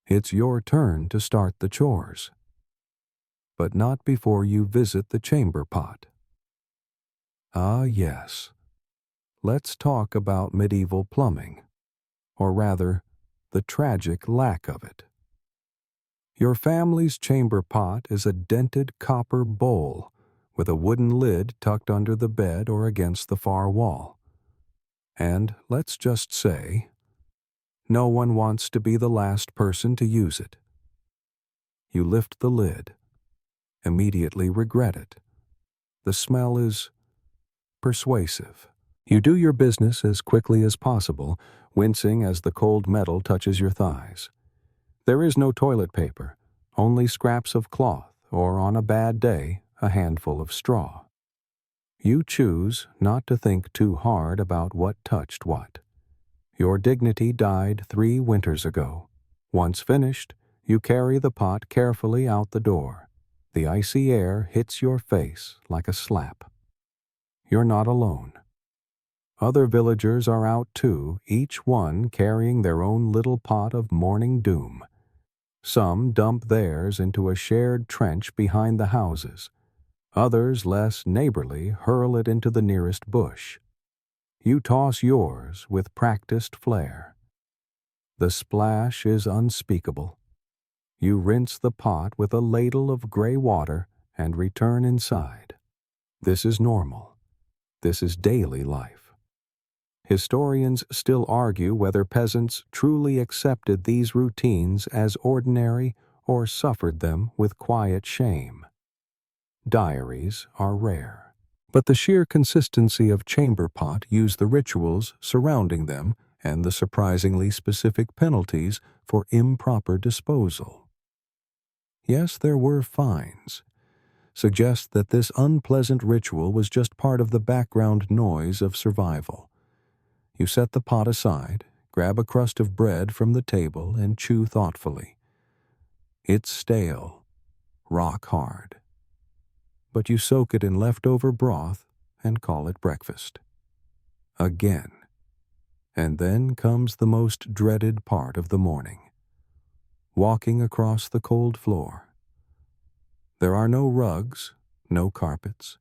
It's your turn to start the chores. But not before you visit the chamber pot. Ah, yes. Let's talk about medieval plumbing, or rather, the tragic lack of it. Your family's chamber pot is a dented copper bowl with a wooden lid tucked under the bed or against the far wall. And let's just say, no one wants to be the last person to use it. You lift the lid, immediately regret it. The smell is persuasive. You do your business as quickly as possible, wincing as the cold metal touches your thighs. There is no toilet paper, only scraps of cloth, or on a bad day, a handful of straw. You choose not to think too hard about what touched what. Your dignity died 3 winters ago. Once finished, you carry the pot carefully out the door. The icy air hits your face like a slap. You're not alone. Other villagers are out too, each one carrying their own little pot of morning doom. Some dump theirs into a shared trench behind the houses. Others, less neighborly, hurl it into the nearest bush. You toss yours with practiced flair. The splash is unspeakable. You rinse the pot with a ladle of gray water and return inside. This is normal. This is daily life. Historians still argue whether peasants truly accepted these routines as ordinary or suffered them with quiet shame. Diaries are rare, but the sheer consistency of chamber pot use the rituals surrounding them and the surprisingly specific penalties for improper disposal. Yes, there were fines. Suggest that this unpleasant ritual was just part of the background noise of survival. You set the pot aside, grab a crust of bread from the table, and chew thoughtfully. It's stale, rock hard. But you soak it in leftover broth and call it breakfast. Again. And then comes the most dreaded part of the morning. Walking across the cold floor. There are no rugs, no carpets.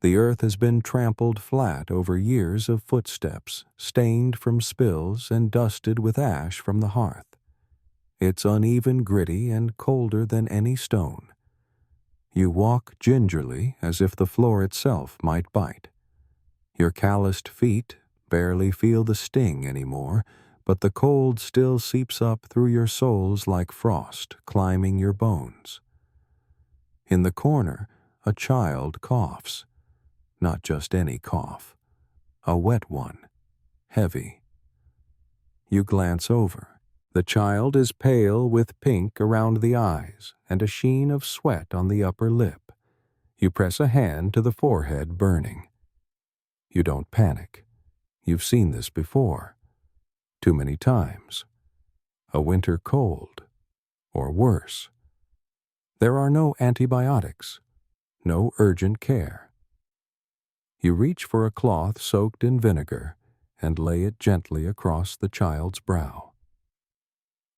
The earth has been trampled flat over years of footsteps, stained from spills and dusted with ash from the hearth. It's uneven, gritty, and colder than any stone. You walk gingerly as if the floor itself might bite. Your calloused feet barely feel the sting anymore, but the cold still seeps up through your soles like frost, climbing your bones. In the corner, a child coughs. Not just any cough. A wet one. Heavy. You glance over. The child is pale with pink around the eyes and a sheen of sweat on the upper lip. You press a hand to the forehead, burning. You don't panic. You've seen this before. Too many times. A winter cold. Or worse. There are no antibiotics. No urgent care. You reach for a cloth soaked in vinegar and lay it gently across the child's brow.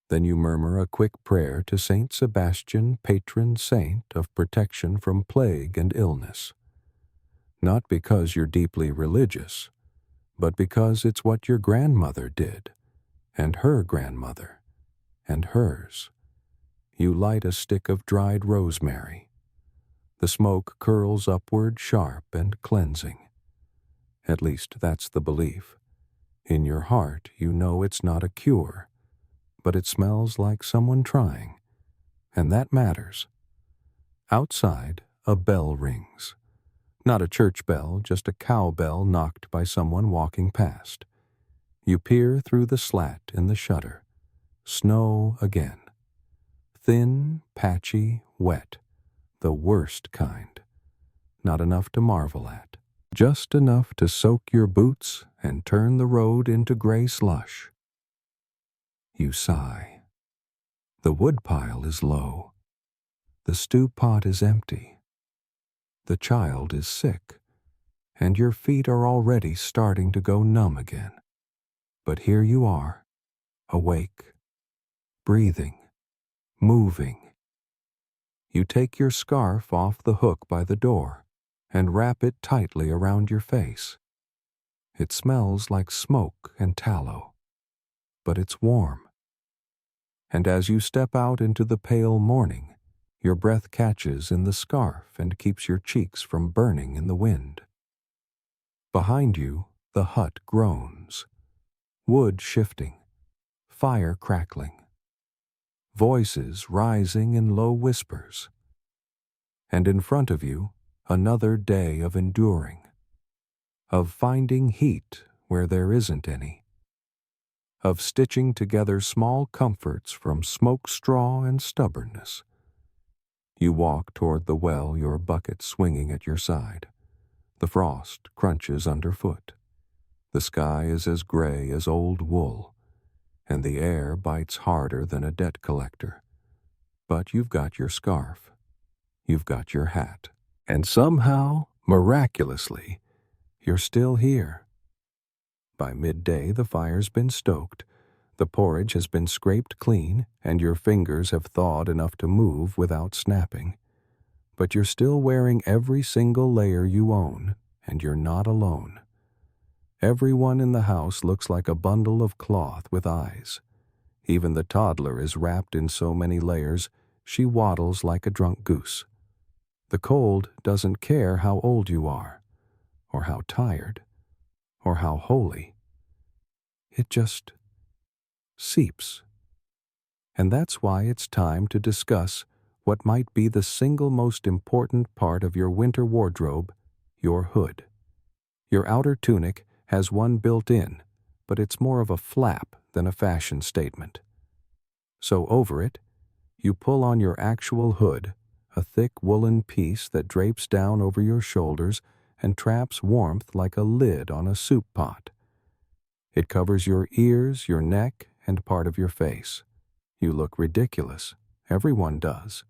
Then you murmur a quick prayer to Saint Sebastian, patron saint of protection from plague and illness. Not because you're deeply religious, but because it's what your grandmother did, and her grandmother, and hers. You light a stick of dried rosemary. The smoke curls upward, sharp and cleansing. At least that's the belief. In your heart, you know it's not a cure, but it smells like someone trying, and that matters. Outside, a bell rings. Not a church bell, just a cowbell knocked by someone walking past. You peer through the slat in the shutter. Snow again. Thin, patchy, wet. The worst kind. Not enough to marvel at. Just enough to soak your boots and turn the road into gray slush. You sigh. The woodpile is low. The stew pot is empty. The child is sick, and your feet are already starting to go numb again. But here you are, awake, breathing, moving. You take your scarf off the hook by the door and wrap it tightly around your face. It smells like smoke and tallow, but it's warm. And as you step out into the pale morning, your breath catches in the scarf and keeps your cheeks from burning in the wind. Behind you, the hut groans, wood shifting, fire crackling, voices rising in low whispers. And in front of you, another day of enduring, of finding heat where there isn't any, of stitching together small comforts from smoke straw and stubbornness. You walk toward the well, your bucket swinging at your side. The frost crunches underfoot. The sky is as gray as old wool, and the air bites harder than a debt collector. But you've got your scarf. You've got your hat. And somehow, miraculously, you're still here. By midday, the fire's been stoked, the porridge has been scraped clean, and your fingers have thawed enough to move without snapping. But you're still wearing every single layer you own, and you're not alone. Everyone in the house looks like a bundle of cloth with eyes. Even the toddler is wrapped in so many layers, she waddles like a drunk goose. The cold doesn't care how old you are, or how tired, or how holy. It just seeps. And that's why it's time to discuss what might be the single most important part of your winter wardrobe, your hood. Your outer tunic has one built in, but it's more of a flap than a fashion statement. So over it, you pull on your actual hood, a thick woolen piece that drapes down over your shoulders and traps warmth like a lid on a soup pot. It covers your ears, your neck, and part of your face. You look ridiculous. Everyone does.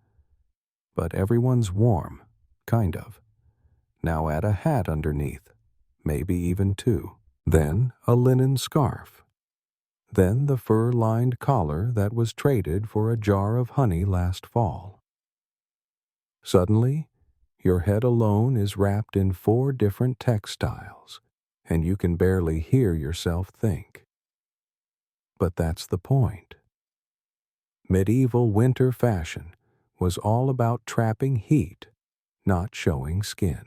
But everyone's warm, kind of. Now add a hat underneath, maybe even two. Then a linen scarf. Then the fur-lined collar that was traded for a jar of honey last fall. Suddenly, your head alone is wrapped in 4 different textiles, and you can barely hear yourself think. But that's the point. Medieval winter fashion was all about trapping heat, not showing skin.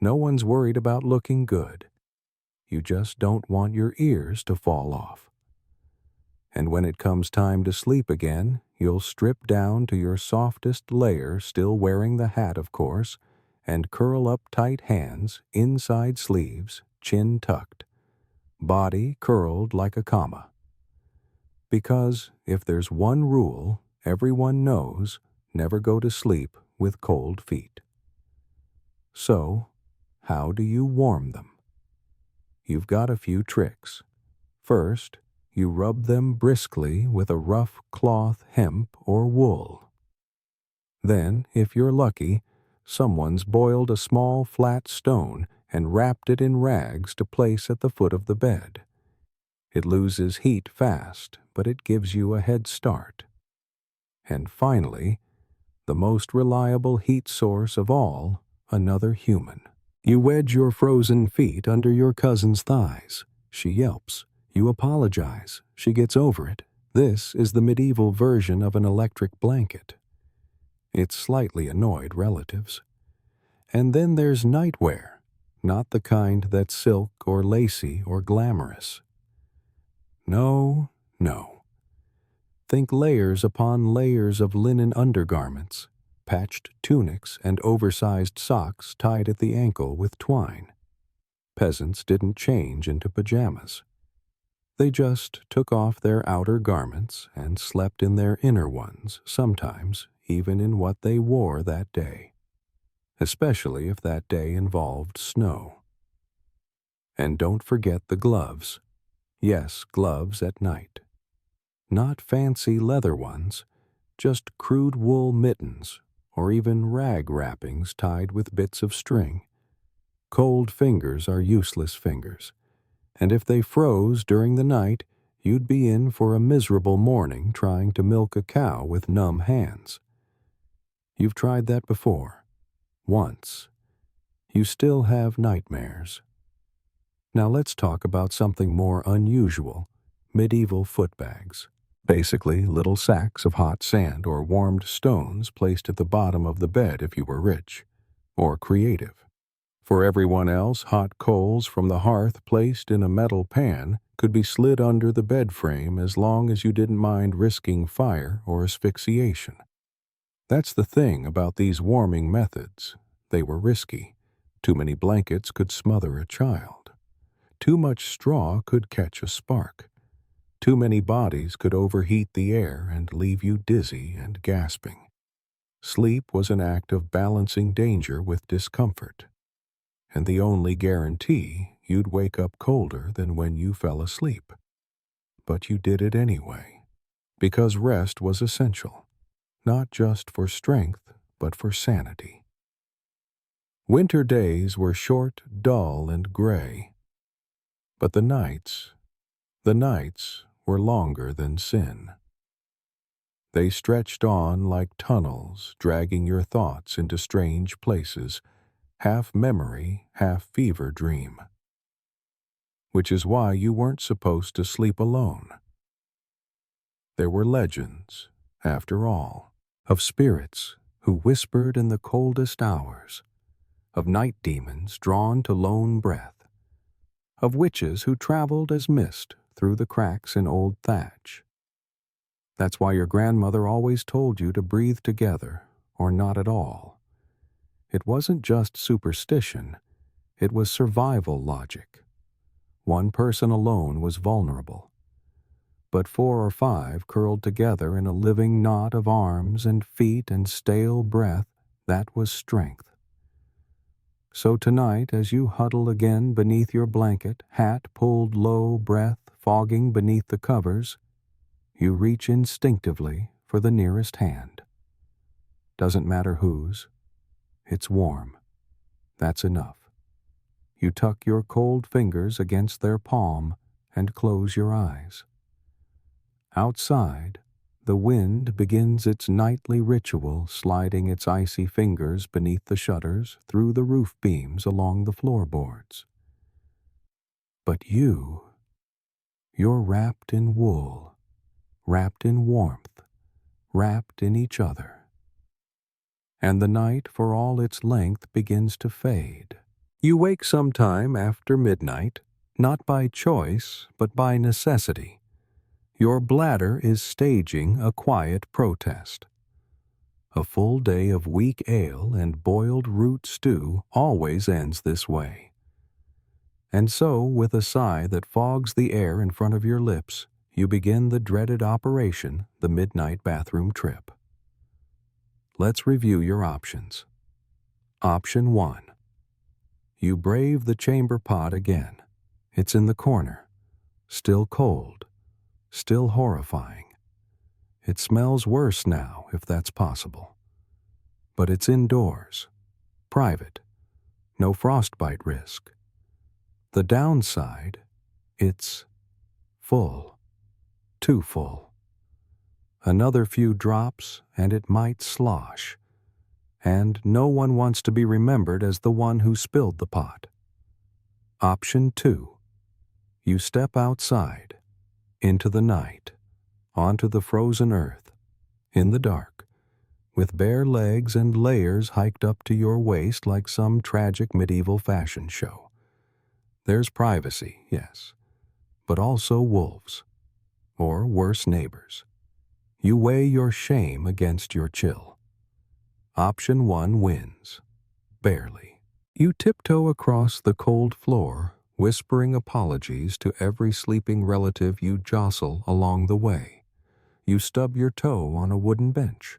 No one's worried about looking good. You just don't want your ears to fall off. And when it comes time to sleep again, you'll strip down to your softest layer, still wearing the hat, of course, and curl up tight hands, inside sleeves, chin tucked, body curled like a comma. Because if there's one rule everyone knows, never go to sleep with cold feet. So, how do you warm them? You've got a few tricks. First, you rub them briskly with a rough cloth, hemp, or wool. Then, if you're lucky, someone's boiled a small flat stone and wrapped it in rags to place at the foot of the bed. It loses heat fast, but it gives you a head start. And finally, the most reliable heat source of all, another human. You wedge your frozen feet under your cousin's thighs. She yelps. You apologize. She gets over it. This is the medieval version of an electric blanket. It's slightly annoyed relatives. And then there's nightwear, not the kind that's silk or lacy or glamorous. No, no. Think layers upon layers of linen undergarments, patched tunics, and oversized socks tied at the ankle with twine. Peasants didn't change into pajamas. They just took off their outer garments and slept in their inner ones, sometimes even in what they wore that day, especially if that day involved snow. And don't forget the gloves. Yes, gloves at night. Not fancy leather ones, just crude wool mittens or even rag wrappings tied with bits of string. Cold fingers are useless fingers, and if they froze during the night, you'd be in for a miserable morning trying to milk a cow with numb hands. You've tried that before. Once. You still have nightmares. Now let's talk about something more unusual: medieval footbags. Basically, little sacks of hot sand or warmed stones placed at the bottom of the bed if you were rich or creative. For everyone else, hot coals from the hearth placed in a metal pan could be slid under the bed frame as long as you didn't mind risking fire or asphyxiation. That's the thing about these warming methods. They were risky. Too many blankets could smother a child. Too much straw could catch a spark. Too many bodies could overheat the air and leave you dizzy and gasping. Sleep was an act of balancing danger with discomfort, and the only guarantee you'd wake up colder than when you fell asleep. But you did it anyway, because rest was essential, not just for strength, but for sanity. Winter days were short, dull, and gray, but the nights were longer than sin. They stretched on like tunnels, dragging your thoughts into strange places, half memory, half fever dream. Which is why you weren't supposed to sleep alone. There were legends, after all, of spirits who whispered in the coldest hours, of night demons drawn to lone breath, of witches who traveled as mist through the cracks in old thatch. That's why your grandmother always told you to breathe together or not at all. It wasn't just superstition, it was survival logic. One person alone was vulnerable, but 4 or 5 curled together in a living knot of arms and feet and stale breath, that was strength. So tonight, as you huddle again beneath your blanket, hat pulled low, breath fogging beneath the covers, you reach instinctively for the nearest hand. Doesn't matter whose. It's warm. That's enough. You tuck your cold fingers against their palm and close your eyes. Outside, the wind begins its nightly ritual, sliding its icy fingers beneath the shutters, through the roof beams, along the floorboards. But you're wrapped in wool, wrapped in warmth, wrapped in each other. And the night, for all its length, begins to fade. You wake sometime after midnight, not by choice, but by necessity. Your bladder is staging a quiet protest. A full day of weak ale and boiled root stew always ends this way. And so, with a sigh that fogs the air in front of your lips, you begin the dreaded operation, the midnight bathroom trip. Let's review your options. Option 1. You brave the chamber pot again. It's in the corner, still cold, still horrifying. It smells worse now, if that's possible. But it's indoors, private, no frostbite risk. The downside, it's full, too full. Another few drops and it might slosh, and no one wants to be remembered as the one who spilled the pot. Option 2. You step outside, into the night, onto the frozen earth, in the dark, with bare legs and layers hiked up to your waist like some tragic medieval fashion show. There's privacy, yes, but also wolves, or worse neighbors. You weigh your shame against your chill. Option 1 wins, barely. You tiptoe across the cold floor, whispering apologies to every sleeping relative you jostle along the way. You stub your toe on a wooden bench,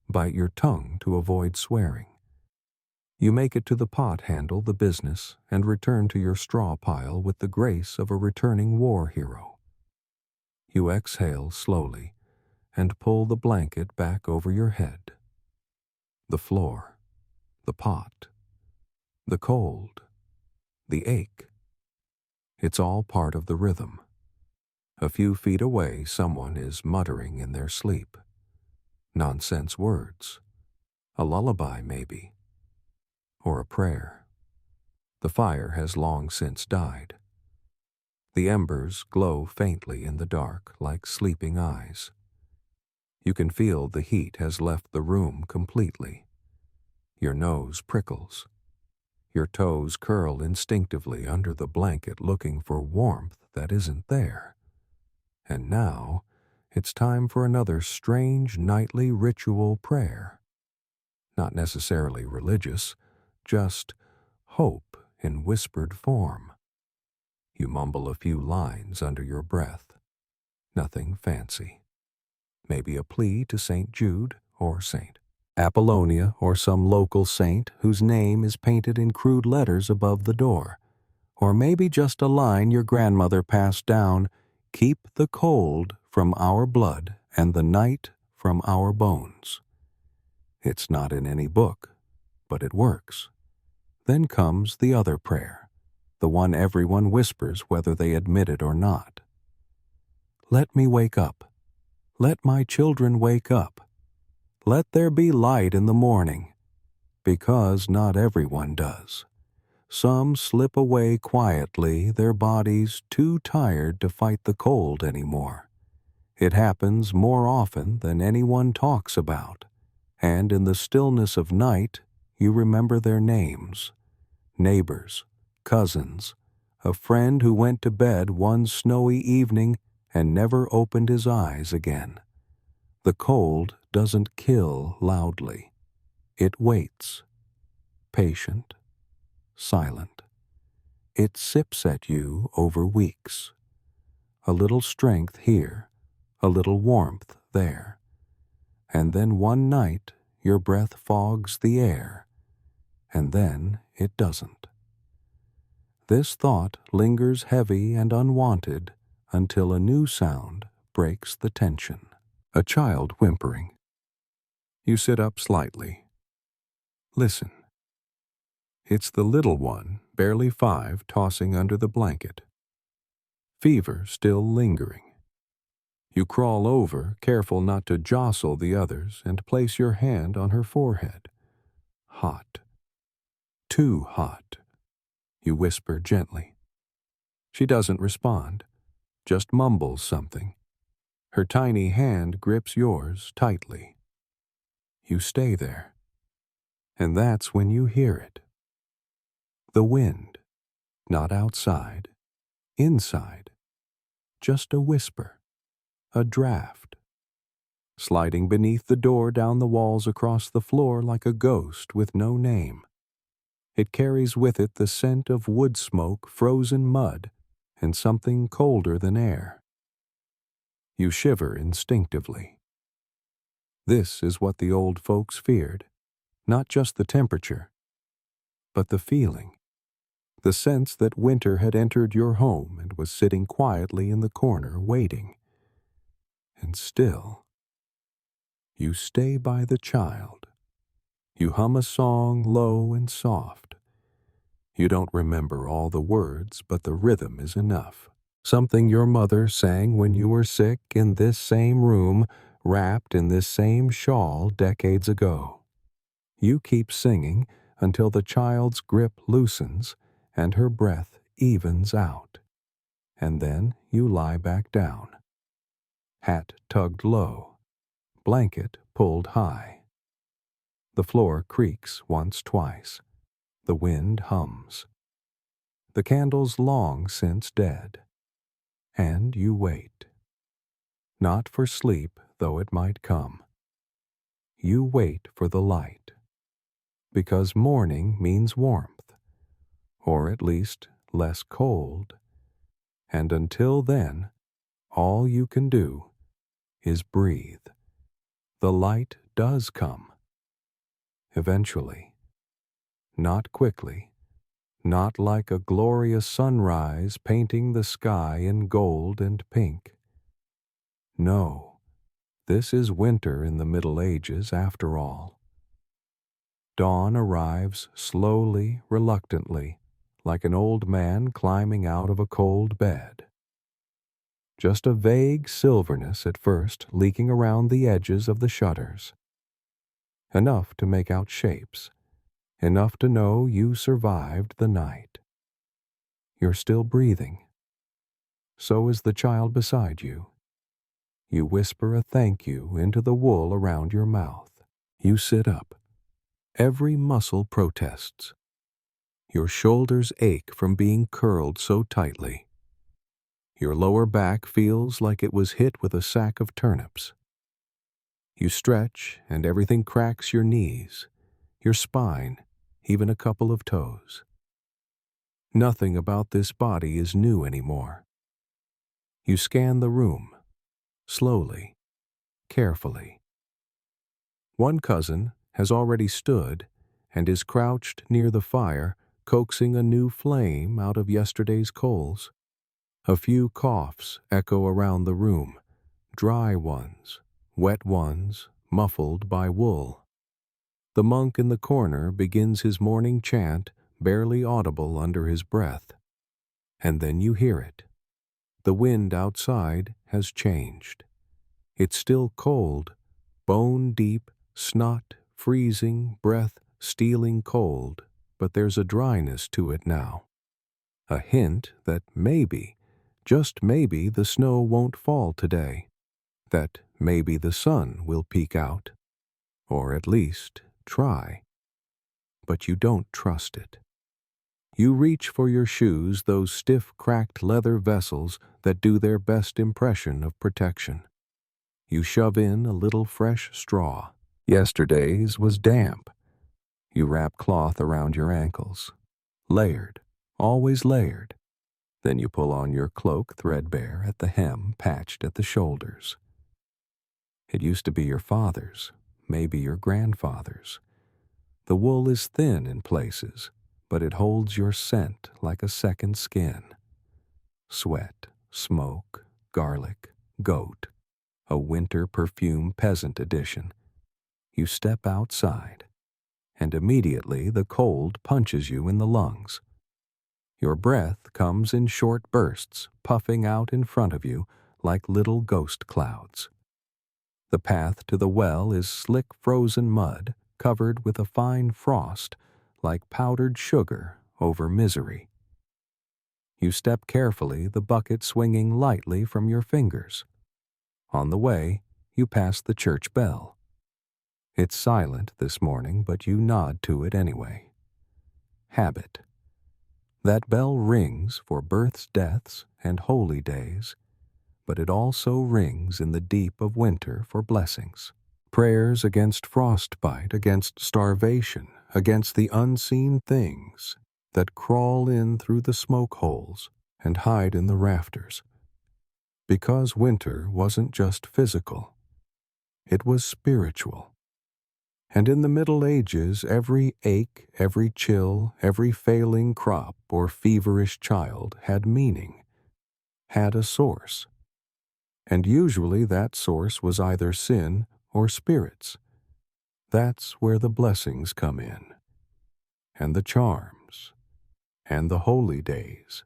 bite your tongue to avoid swearing. You make it to the pot handle the business and return to your straw pile with the grace of a returning war hero. You exhale slowly and pull the blanket back over your head. The floor, the pot, the cold, the ache. It's all part of the rhythm. A few feet away, someone is muttering in their sleep. Nonsense words. A lullaby, maybe. Or a prayer. The fire has long since died. The embers glow faintly in the dark like sleeping eyes. You can feel the heat has left the room completely. Your nose prickles. Your toes curl instinctively under the blanket looking for warmth that isn't there. And now, it's time for another strange nightly ritual prayer. Not necessarily religious, just hope in whispered form. You mumble a few lines under your breath. Nothing fancy. Maybe a plea to St. Jude or St. Apollonia or some local saint whose name is painted in crude letters above the door. Or maybe just a line your grandmother passed down, "Keep the cold from our blood and the night from our bones." It's not in any book, but it works. Then comes the other prayer, the one everyone whispers whether they admit it or not. Let me wake up. Let my children wake up. Let there be light in the morning, because not everyone does. Some slip away quietly, their bodies too tired to fight the cold anymore. It happens more often than anyone talks about, and in the stillness of night, you remember their names. Neighbors, cousins, a friend who went to bed one snowy evening and never opened his eyes again. The cold doesn't kill loudly. It waits, patient, silent. It sips at you over weeks. A little strength here, a little warmth there. And then one night your breath fogs the air, and then it doesn't. This thought lingers heavy and unwanted until a new sound breaks the tension. A child whimpering. You sit up slightly. Listen. It's the little one, barely 5, tossing under the blanket. Fever still lingering. You crawl over, careful not to jostle the others, and place your hand on her forehead. Hot. Too hot. You whisper gently. She doesn't respond, just mumbles something. Her tiny hand grips yours tightly. You stay there. And that's when you hear it. The wind. Not outside. Inside. Just a whisper. A draft. Sliding beneath the door down the walls across the floor like a ghost with no name. It carries with it the scent of wood smoke, frozen mud, and something colder than air. You shiver instinctively. This is what the old folks feared. Not just the temperature, but the feeling. The sense that winter had entered your home and was sitting quietly in the corner waiting. And still, you stay by the child. You hum a song low and soft. You don't remember all the words, but the rhythm is enough. Something your mother sang when you were sick in this same room, wrapped in this same shawl decades ago. You keep singing until the child's grip loosens and her breath evens out. And then you lie back down. Hat tugged low, blanket pulled high. The floor creaks once, twice. The wind hums. The candle's long since dead. And you wait. Not for sleep, though it might come. You wait for the light. Because morning means warmth, or at least less cold. And until then, all you can do is breathe. The light does come. Eventually. Not quickly. Not like a glorious sunrise painting the sky in gold and pink. No, this is winter in the Middle Ages after all. Dawn arrives slowly, reluctantly, like an old man climbing out of a cold bed. Just a vague silverness at first leaking around the edges of the shutters. Enough to make out shapes, enough to know you survived the night. You're still breathing. So is the child beside you. You whisper a thank you into the wool around your mouth. You sit up. Every muscle protests. Your shoulders ache from being curled so tightly. Your lower back feels like it was hit with a sack of turnips. You stretch and everything cracks your knees, your spine, even a couple of toes. Nothing about this body is new anymore. You scan the room, slowly, carefully. One cousin has already stood and is crouched near the fire, coaxing a new flame out of yesterday's coals. A few coughs echo around the room, dry ones, wet ones, muffled by wool. The monk in the corner begins his morning chant, barely audible under his breath. And then you hear it. The wind outside has changed. It's still cold, bone-deep, snot, freezing, breath, stealing cold, but there's a dryness to it now. A hint that maybe, just maybe, the snow won't fall today. That maybe the sun will peek out. Or at least try. But you don't trust it. You reach for your shoes, those stiff, cracked leather vessels that do their best impression of protection. You shove in a little fresh straw. Yesterday's was damp. You wrap cloth around your ankles. Layered, always layered. Then you pull on your cloak threadbare at the hem, patched at the shoulders. It used to be your father's, maybe your grandfather's. The wool is thin in places, but it holds your scent like a second skin. Sweat, smoke, garlic, goat. A winter perfume peasant edition. You step outside, and immediately the cold punches you in the lungs. Your breath comes in short bursts, puffing out in front of you like little ghost clouds. The path to the well is slick frozen mud, covered with a fine frost, like powdered sugar over misery. You step carefully, the bucket swinging lightly from your fingers. On the way, you pass the church bell. It's silent this morning, but you nod to it anyway. Habit. That bell rings for births, deaths, and holy days, but it also rings in the deep of winter for blessings. Prayers against frostbite, against starvation, against the unseen things that crawl in through the smoke holes and hide in the rafters. Because winter wasn't just physical, it was spiritual. And in the Middle Ages, every ache, every chill, every failing crop or feverish child had meaning, had a source. And usually that source was either sin or spirits. That's where the blessings come in, and the charms, and the holy days.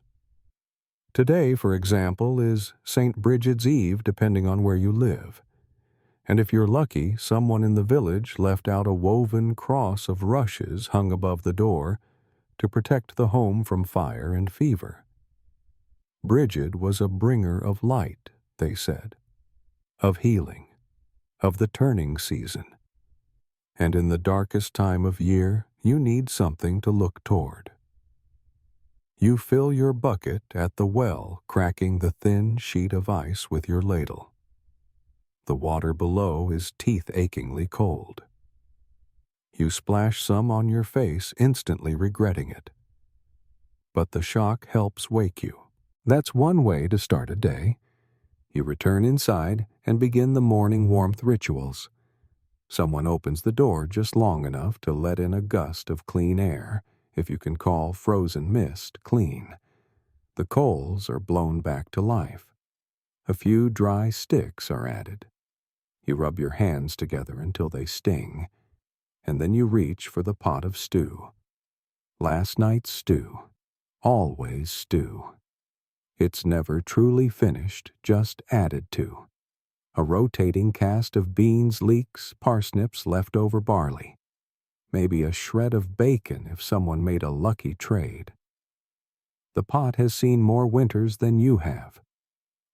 Today, for example, is St. Bridget's Eve, depending on where you live. And if you're lucky, someone in the village left out a woven cross of rushes hung above the door to protect the home from fire and fever. Bridget was a bringer of light, they said, of healing, of the turning season. And in the darkest time of year, you need something to look toward. You fill your bucket at the well, cracking the thin sheet of ice with your ladle. The water below is teeth-achingly cold. You splash some on your face, instantly regretting it. But the shock helps wake you. That's one way to start a day. You return inside and begin the morning warmth rituals. Someone opens the door just long enough to let in a gust of clean air, if you can call frozen mist clean. The coals are blown back to life. A few dry sticks are added. You rub your hands together until they sting, and then you reach for the pot of stew. Last night's stew. Always stew. It's never truly finished, just added to. A rotating cast of beans, leeks, parsnips, leftover barley. Maybe a shred of bacon if someone made a lucky trade. The pot has seen more winters than you have.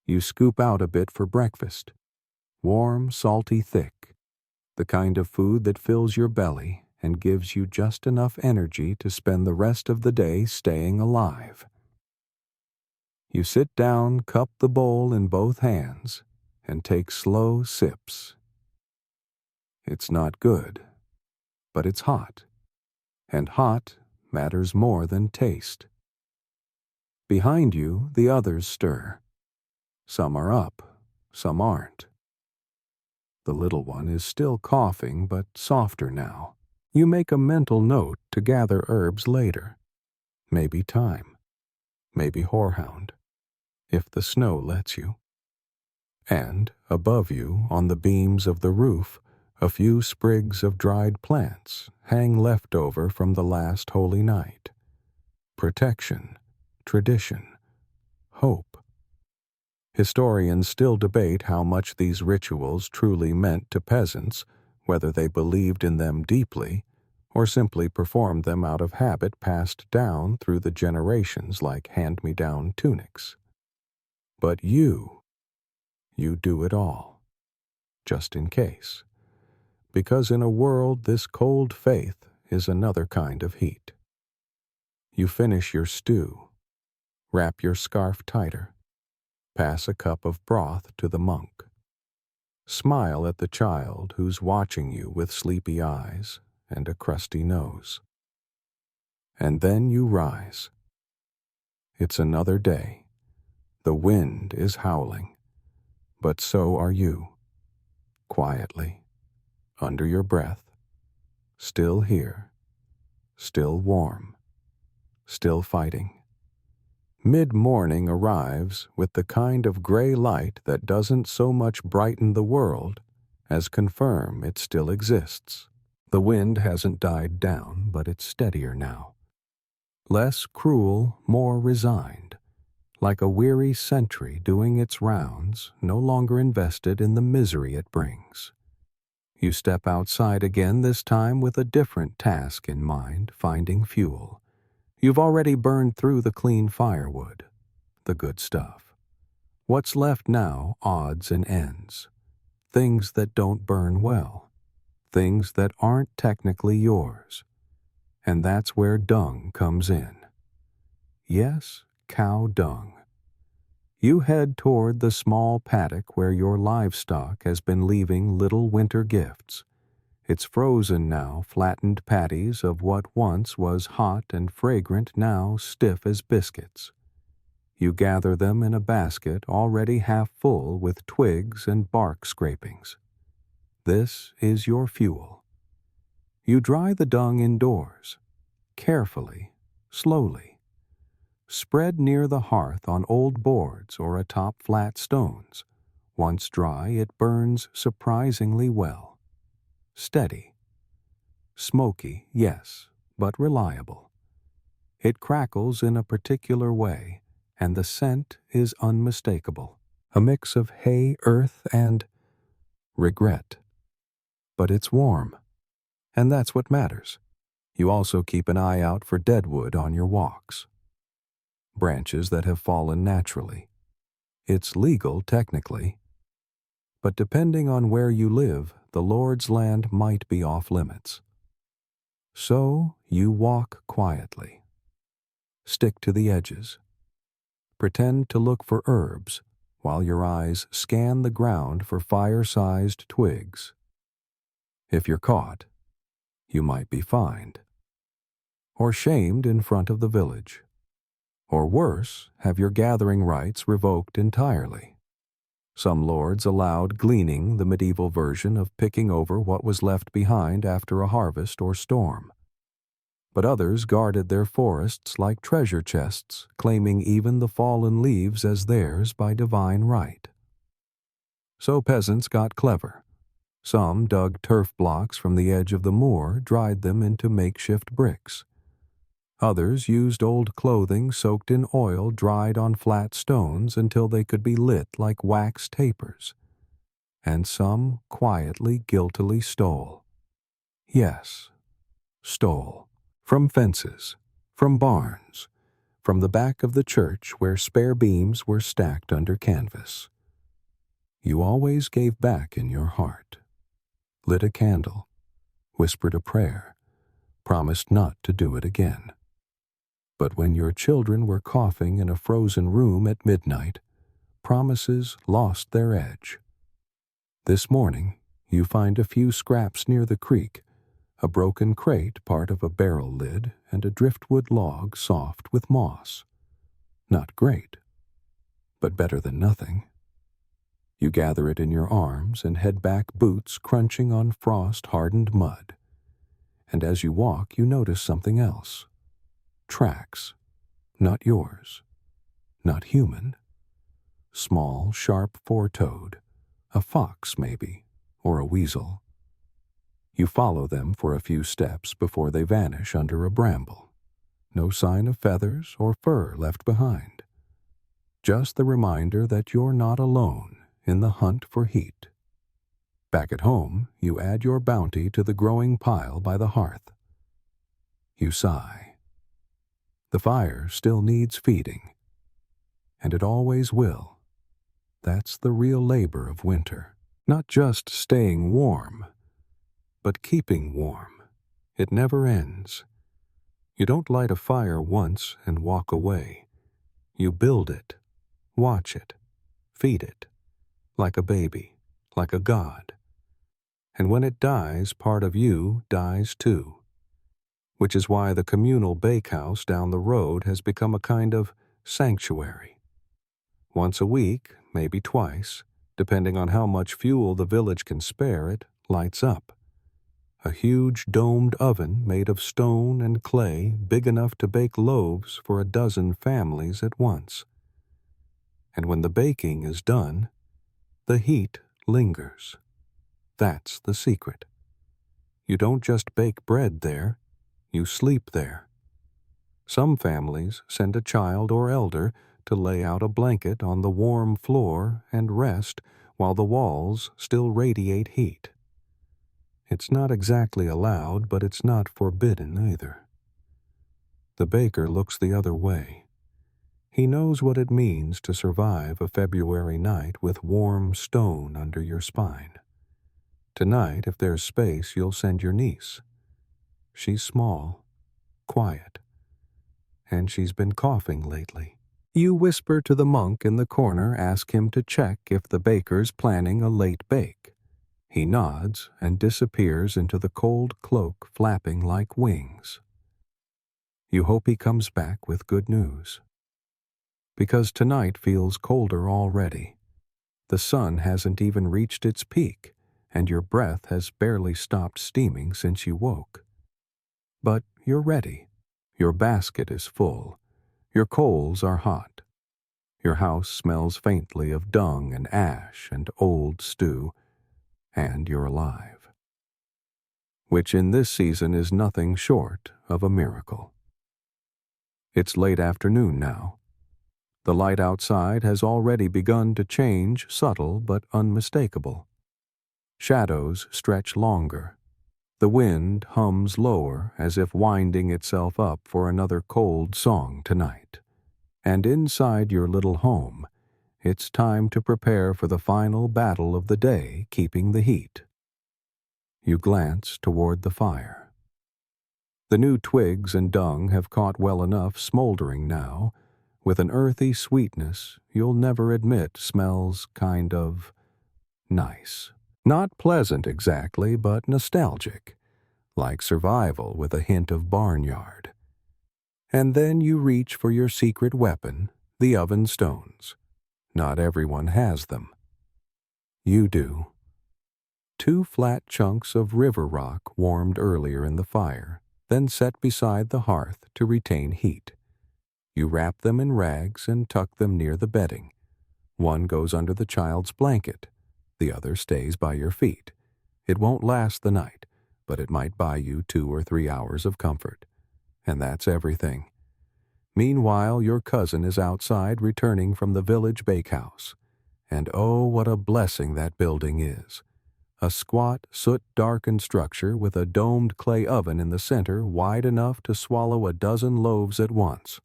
You scoop out a bit for breakfast. Warm, salty, thick. The kind of food that fills your belly and gives you just enough energy to spend the rest of the day staying alive. You sit down, cup the bowl in both hands, and take slow sips. It's not good, but it's hot, and hot matters more than taste. Behind you, the others stir. Some are up, some aren't. The little one is still coughing, but softer now. You make a mental note to gather herbs later. Maybe thyme, maybe horehound, if the snow lets you. And, above you, on the beams of the roof, a few sprigs of dried plants hang left over from the last holy night. Protection, tradition, hope. Historians still debate how much these rituals truly meant to peasants, whether they believed in them deeply or simply performed them out of habit passed down through the generations like hand-me-down tunics. But you do it all, just in case, because in a world this cold faith is another kind of heat. You finish your stew, wrap your scarf tighter, pass a cup of broth to the monk, smile at the child who's watching you with sleepy eyes and a crusty nose. And then you rise. It's another day. The wind is howling. But so are you, quietly, under your breath, still here, still warm, still fighting. Mid-morning arrives with the kind of gray light that doesn't so much brighten the world as confirm it still exists. The wind hasn't died down, but it's steadier now. Less cruel, more resigned. Like a weary sentry doing its rounds, no longer invested in the misery it brings. You step outside again, this time with a different task in mind, finding fuel. You've already burned through the clean firewood, the good stuff. What's left now, odds and ends. Things that don't burn well. Things that aren't technically yours. And that's where dung comes in. Yes, cow dung. You head toward the small paddock where your livestock has been leaving little winter gifts. It's frozen now, flattened patties of what once was hot and fragrant, now stiff as biscuits. You gather them in a basket already half full with twigs and bark scrapings. This is your fuel. You dry the dung indoors, carefully, slowly. Spread near the hearth on old boards or atop flat stones. Once dry, it burns surprisingly well. Steady. Smoky, yes, but reliable. It crackles in a particular way, and the scent is unmistakable. A mix of hay, earth, and regret. But it's warm, and that's what matters. You also keep an eye out for deadwood on your walks. Branches that have fallen naturally. It's legal technically, but depending on where you live, the Lord's land might be off limits. So you walk quietly. Stick to the edges. Pretend to look for herbs while your eyes scan the ground for fire-sized twigs. If you're caught, you might be fined, or shamed in front of the village. Or worse, have your gathering rights revoked entirely. Some lords allowed gleaning, the medieval version of picking over what was left behind after a harvest or storm. But others guarded their forests like treasure chests, claiming even the fallen leaves as theirs by divine right. So peasants got clever. Some dug turf blocks from the edge of the moor, dried them into makeshift bricks. Others used old clothing soaked in oil dried on flat stones until they could be lit like wax tapers. And some quietly, guiltily stole. Yes, stole. From fences, from barns, from the back of the church where spare beams were stacked under canvas. You always gave back in your heart, lit a candle, whispered a prayer, promised not to do it again. But when your children were coughing in a frozen room at midnight, promises lost their edge. This morning, you find a few scraps near the creek, a broken crate part of a barrel lid, and a driftwood log soft with moss. Not great, but better than nothing. You gather it in your arms and head back, boots crunching on frost-hardened mud. And as you walk, you notice something else. Tracks. Not yours. Not human. Small, sharp four-toed. A fox, maybe, or a weasel. You follow them for a few steps before they vanish under a bramble. No sign of feathers or fur left behind. Just the reminder that you're not alone in the hunt for heat. Back at home, you add your bounty to the growing pile by the hearth. You sigh. The fire still needs feeding, and it always will. That's the real labor of winter. Not just staying warm, but keeping warm. It never ends. You don't light a fire once and walk away. You build it, watch it, feed it, like a baby, like a god. And when it dies, part of you dies too. Which is why the communal bakehouse down the road has become a kind of sanctuary. Once a week, maybe twice, depending on how much fuel the village can spare, it lights up. A huge domed oven made of stone and clay, big enough to bake loaves for a dozen families at once. And when the baking is done, the heat lingers. That's the secret. You don't just bake bread there, you sleep there. Some families send a child or elder to lay out a blanket on the warm floor and rest while the walls still radiate heat. It's not exactly allowed, but it's not forbidden either. The baker looks the other way. He knows what it means to survive a February night with warm stone under your spine. Tonight, if there's space, you'll send your niece. She's small, quiet, and she's been coughing lately. You whisper to the monk in the corner, ask him to check if the baker's planning a late bake. He nods and disappears into the cold cloak flapping like wings. You hope he comes back with good news. Because tonight feels colder already. The sun hasn't even reached its peak, and your breath has barely stopped steaming since you woke. But you're ready. Your basket is full. Your coals are hot. Your house smells faintly of dung and ash and old stew, and you're alive. Which in this season is nothing short of a miracle. It's late afternoon now. The light outside has already begun to change, subtle but unmistakable. Shadows stretch longer. The wind hums lower as if winding itself up for another cold song tonight. And inside your little home, it's time to prepare for the final battle of the day, keeping the heat. You glance toward the fire. The new twigs and dung have caught well enough smoldering now, with an earthy sweetness you'll never admit smells kind of nice. Not pleasant exactly, but nostalgic, like survival with a hint of barnyard. And then you reach for your secret weapon, the oven stones. Not everyone has them. You do. 2 flat chunks of river rock warmed earlier in the fire, then set beside the hearth to retain heat. You wrap them in rags and tuck them near the bedding. One goes under the child's blanket, The other stays by your feet. It won't last the night, but it might buy you 2 or 3 hours of comfort. And that's everything. Meanwhile, your cousin is outside returning from the village bakehouse. And oh, what a blessing that building is. A squat, soot-darkened structure with a domed clay oven in the center wide enough to swallow a dozen loaves at once.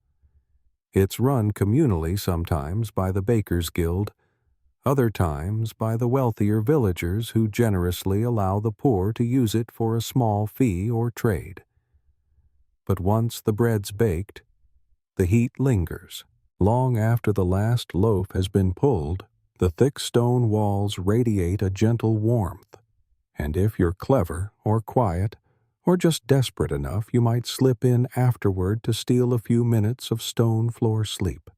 It's run communally sometimes by the Bakers' Guild, other times by the wealthier villagers who generously allow the poor to use it for a small fee or trade. But once the bread's baked, the heat lingers. Long after the last loaf has been pulled, the thick stone walls radiate a gentle warmth, and if you're clever or quiet or just desperate enough, you might slip in afterward to steal a few minutes of stone floor sleep.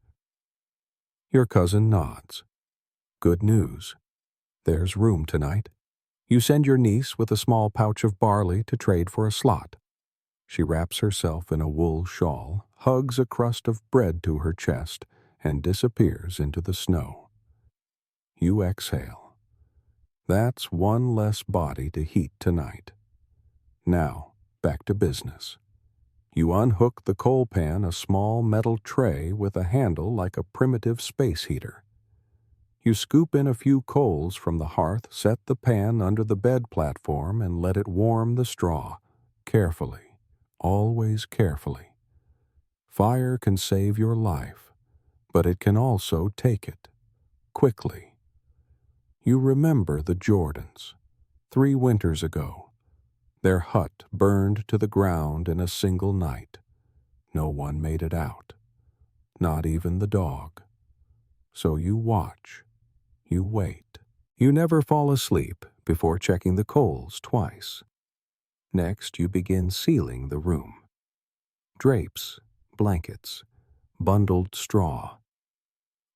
Your cousin nods. Good news. There's room tonight. You send your niece with a small pouch of barley to trade for a slot. She wraps herself in a wool shawl, hugs a crust of bread to her chest, and disappears into the snow. You exhale. That's one less body to heat tonight. Now, back to business. You unhook the coal pan, a small metal tray with a handle like a primitive space heater. You scoop in a few coals from the hearth, set the pan under the bed platform, and let it warm the straw, carefully, always carefully. Fire can save your life, but it can also take it, quickly. You remember the Jordans, 3 winters ago. Their hut burned to the ground in a single night. No one made it out, not even the dog. So you watch. You wait. You never fall asleep before checking the coals twice. Next, you begin sealing the room. Drapes, blankets, bundled straw.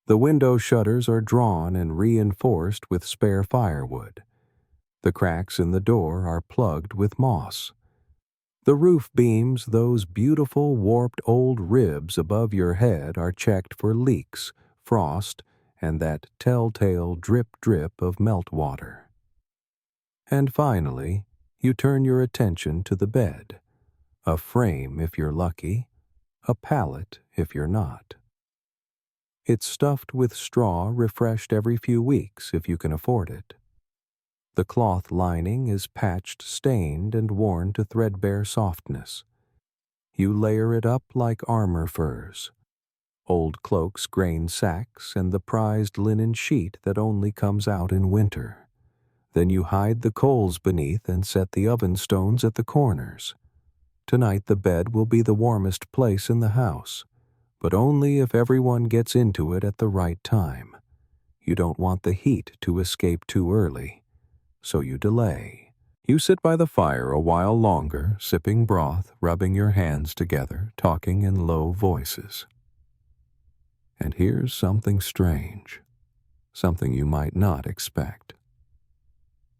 The window shutters are drawn and reinforced with spare firewood. The cracks in the door are plugged with moss. The roof beams, those beautiful warped old ribs above your head, are checked for leaks, frost, and that telltale drip-drip of meltwater. And finally, you turn your attention to the bed. A frame if you're lucky, a pallet if you're not. It's stuffed with straw, refreshed every few weeks if you can afford it. The cloth lining is patched, stained, and worn to threadbare softness. You layer it up like armor furs. Old cloaks, grain sacks, and the prized linen sheet that only comes out in winter. Then you hide the coals beneath and set the oven stones at the corners. Tonight the bed will be the warmest place in the house, but only if everyone gets into it at the right time. You don't want the heat to escape too early, so you delay. You sit by the fire a while longer, sipping broth, rubbing your hands together, talking in low voices. And here's something strange, something you might not expect.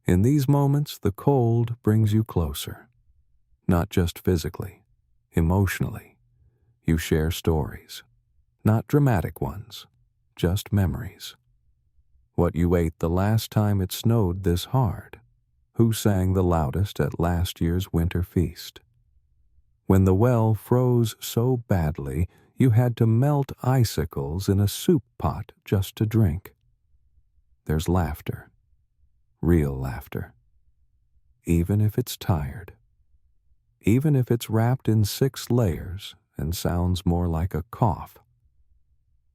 In these moments, the cold brings you closer, not just physically, emotionally. You share stories, not dramatic ones, just memories. What you ate the last time it snowed this hard, who sang the loudest at last year's winter feast. When the well froze so badly, you had to melt icicles in a soup pot just to drink. There's laughter, real laughter, even if it's tired, even if it's wrapped in 6 layers and sounds more like a cough.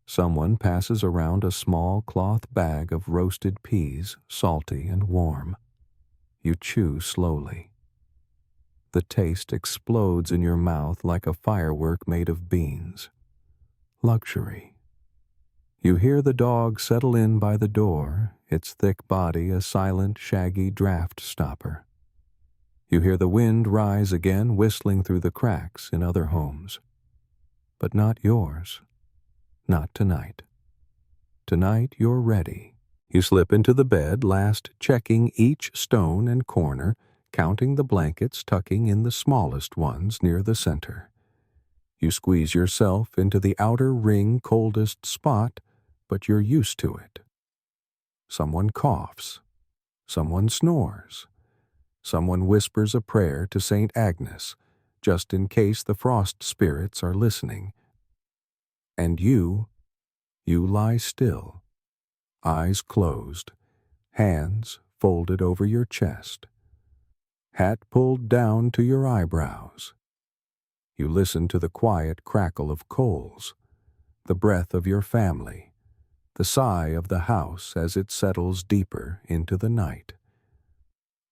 Someone passes around a small cloth bag of roasted peas, salty and warm. You chew slowly. The taste explodes in your mouth like a firework made of beans. Luxury. You hear the dog settle in by the door, its thick body a silent, shaggy draft stopper. You hear the wind rise again, whistling through the cracks in other homes. But not yours. Not tonight. Tonight you're ready. You slip into the bed, last checking each stone and corner, counting the blankets, tucking in the smallest ones near the center. You squeeze yourself into the outer ring coldest spot, but you're used to it. Someone coughs. Someone snores. Someone whispers a prayer to Saint Agnes, just in case the frost spirits are listening. And you lie still, eyes closed, hands folded over your chest, hat pulled down to your eyebrows. You listen to the quiet crackle of coals, the breath of your family, the sigh of the house as it settles deeper into the night.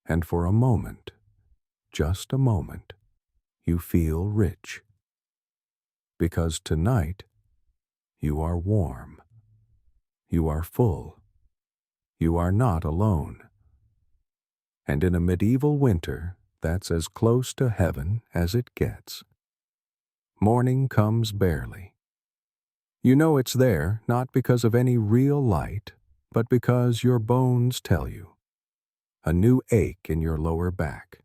And for a moment, just a moment, you feel rich. Because tonight, you are warm. You are full. You are not alone. And in a medieval winter, that's as close to heaven as it gets. Morning comes barely. You know it's there not because of any real light, but because your bones tell you. A new ache in your lower back.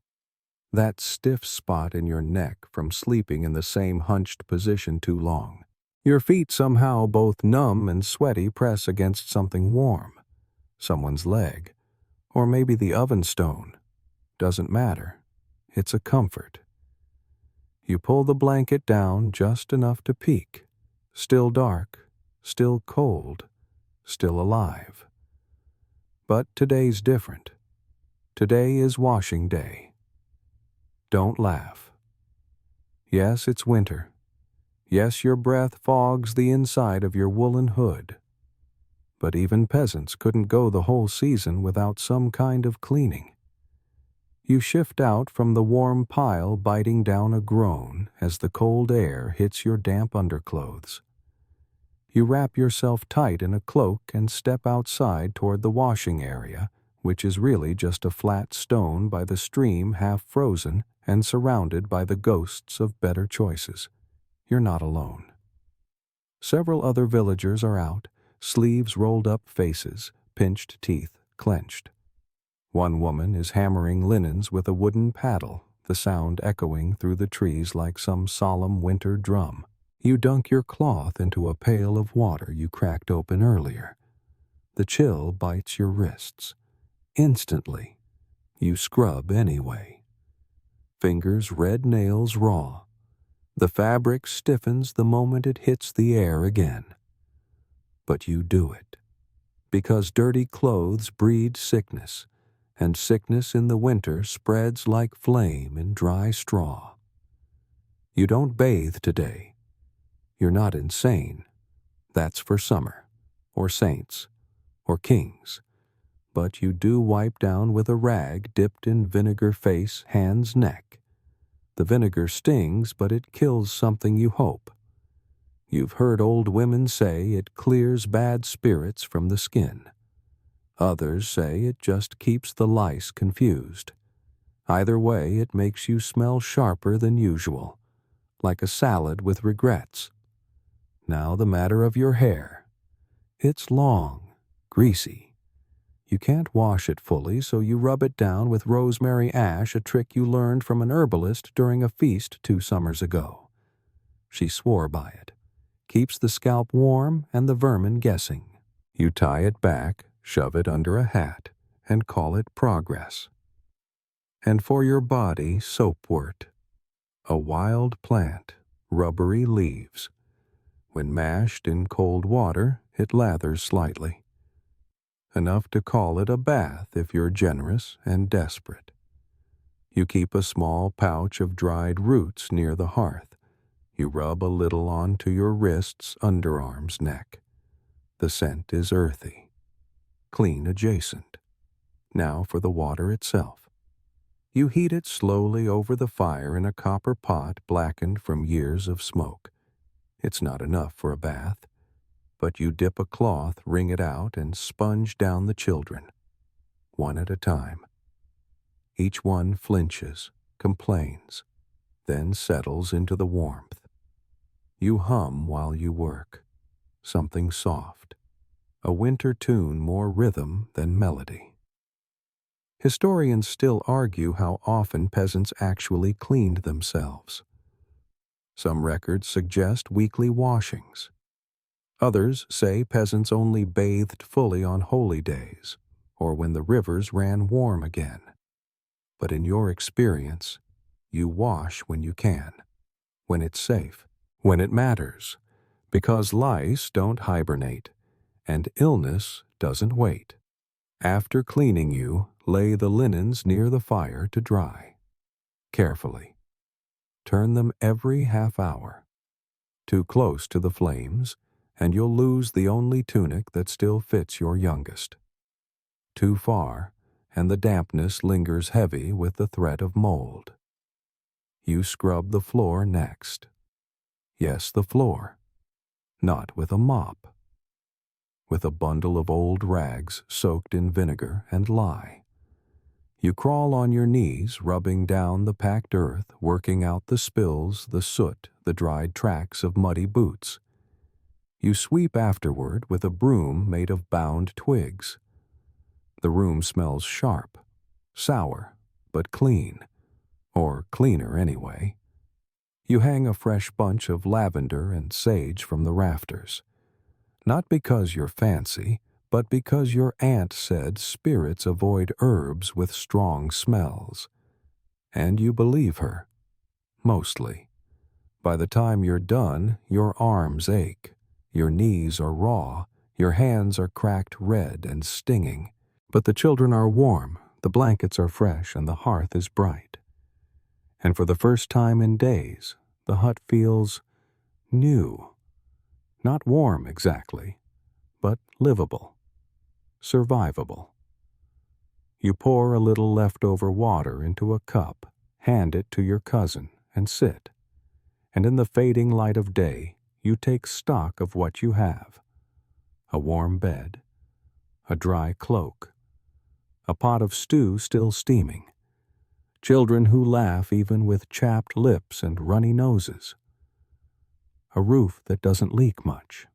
That stiff spot in your neck from sleeping in the same hunched position too long. Your feet somehow both numb and sweaty press against something warm. Someone's leg. Or maybe the oven stone. Doesn't matter. It's a comfort. You pull the blanket down just enough to peek. Still dark, still cold, still alive. But today's different. Today is washing day. Don't laugh. Yes, it's winter. Yes, your breath fogs the inside of your woolen hood. But even peasants couldn't go the whole season without some kind of cleaning. You shift out from the warm pile, biting down a groan as the cold air hits your damp underclothes. You wrap yourself tight in a cloak and step outside toward the washing area, which is really just a flat stone by the stream, half frozen and surrounded by the ghosts of better choices. You're not alone. Several other villagers are out, sleeves rolled up, faces, pinched teeth, clenched. One woman is hammering linens with a wooden paddle, the sound echoing through the trees like some solemn winter drum. You dunk your cloth into a pail of water you cracked open earlier. The chill bites your wrists. Instantly, you scrub anyway. Fingers red, nails raw. The fabric stiffens the moment it hits the air again. But you do it. Because dirty clothes breed sickness, and sickness in the winter spreads like flame in dry straw. You don't bathe today. You're not insane. That's for summer, or saints, or kings. But you do wipe down with a rag dipped in vinegar face, hands, neck. The vinegar stings, but it kills something you hope. You've heard old women say it clears bad spirits from the skin. Others say it just keeps the lice confused. Either way, it makes you smell sharper than usual, like a salad with regrets. Now the matter of your hair. It's long, greasy. You can't wash it fully, so you rub it down with rosemary ash, a trick you learned from an herbalist during a feast 2 summers ago. She swore by it. Keeps the scalp warm and the vermin guessing. You tie it back, shove it under a hat, and call it progress. And for your body, soapwort. A wild plant, rubbery leaves. When mashed in cold water, it lathers slightly. Enough to call it a bath if you're generous and desperate. You keep a small pouch of dried roots near the hearth. You rub a little onto your wrists, underarms, neck. The scent is earthy. Clean adjacent. Now for the water itself. You heat it slowly over the fire in a copper pot blackened from years of smoke. It's not enough for a bath, but you dip a cloth, wring it out, and sponge down the children, one at a time. Each one flinches, complains, then settles into the warmth. You hum while you work, something soft, a winter tune more rhythm than melody. Historians still argue how often peasants actually cleaned themselves. Some records suggest weekly washings. Others say peasants only bathed fully on holy days, or when the rivers ran warm again. But in your experience, you wash when you can, when it's safe, when it matters, because lice don't hibernate, and illness doesn't wait. After cleaning you, lay the linens near the fire to dry. Carefully. Turn them every half hour. Too close to the flames, and you'll lose the only tunic that still fits your youngest. Too far, and the dampness lingers heavy with the threat of mold. You scrub the floor next. Yes, the floor. Not with a mop. With a bundle of old rags soaked in vinegar and lye. You crawl on your knees, rubbing down the packed earth, working out the spills, the soot, the dried tracks of muddy boots. You sweep afterward with a broom made of bound twigs. The room smells sharp, sour, but clean, or cleaner anyway. You hang a fresh bunch of lavender and sage from the rafters. Not because you're fancy, but because your aunt said spirits avoid herbs with strong smells. And you believe her, mostly. By the time you're done, your arms ache, your knees are raw, your hands are cracked red and stinging. But the children are warm, the blankets are fresh, and the hearth is bright. And for the first time in days, the hut feels new. Not warm exactly, but livable, survivable. You pour a little leftover water into a cup, hand it to your cousin, and sit. And in the fading light of day, you take stock of what you have. A warm bed, a dry cloak, a pot of stew still steaming, children who laugh even with chapped lips and runny noses, a roof that doesn't leak much.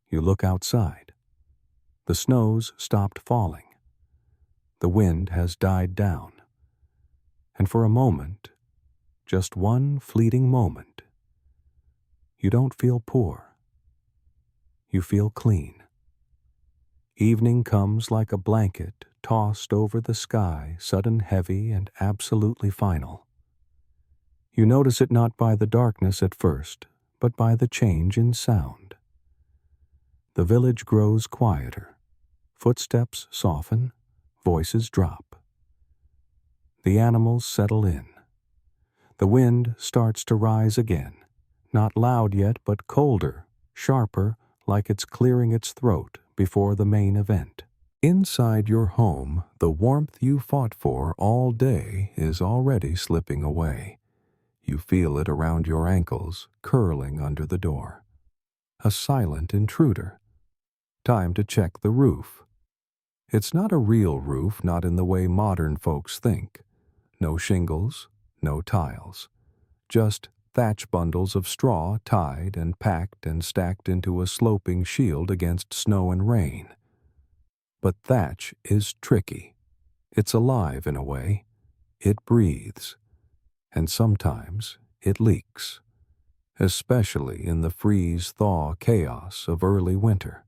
You look outside. The snow's stopped falling. The wind has died down. And for a moment, just one fleeting moment, you don't feel poor. You feel clean. Evening comes like a blanket tossed over the sky, sudden, heavy, and absolutely final. You notice it not by the darkness at first, but by the change in sound. The village grows quieter. Footsteps soften, voices drop. The animals settle in. The wind starts to rise again, not loud yet, but colder, sharper, like it's clearing its throat before the main event. Inside your home, the warmth you fought for all day is already slipping away. You feel it around your ankles, curling under the door. A silent intruder. Time to check the roof. It's not a real roof, not in the way modern folks think. No shingles, no tiles. Just thatch bundles of straw tied and packed and stacked into a sloping shield against snow and rain. But thatch is tricky. It's alive in a way. It breathes. And sometimes it leaks, especially in the freeze-thaw chaos of early winter.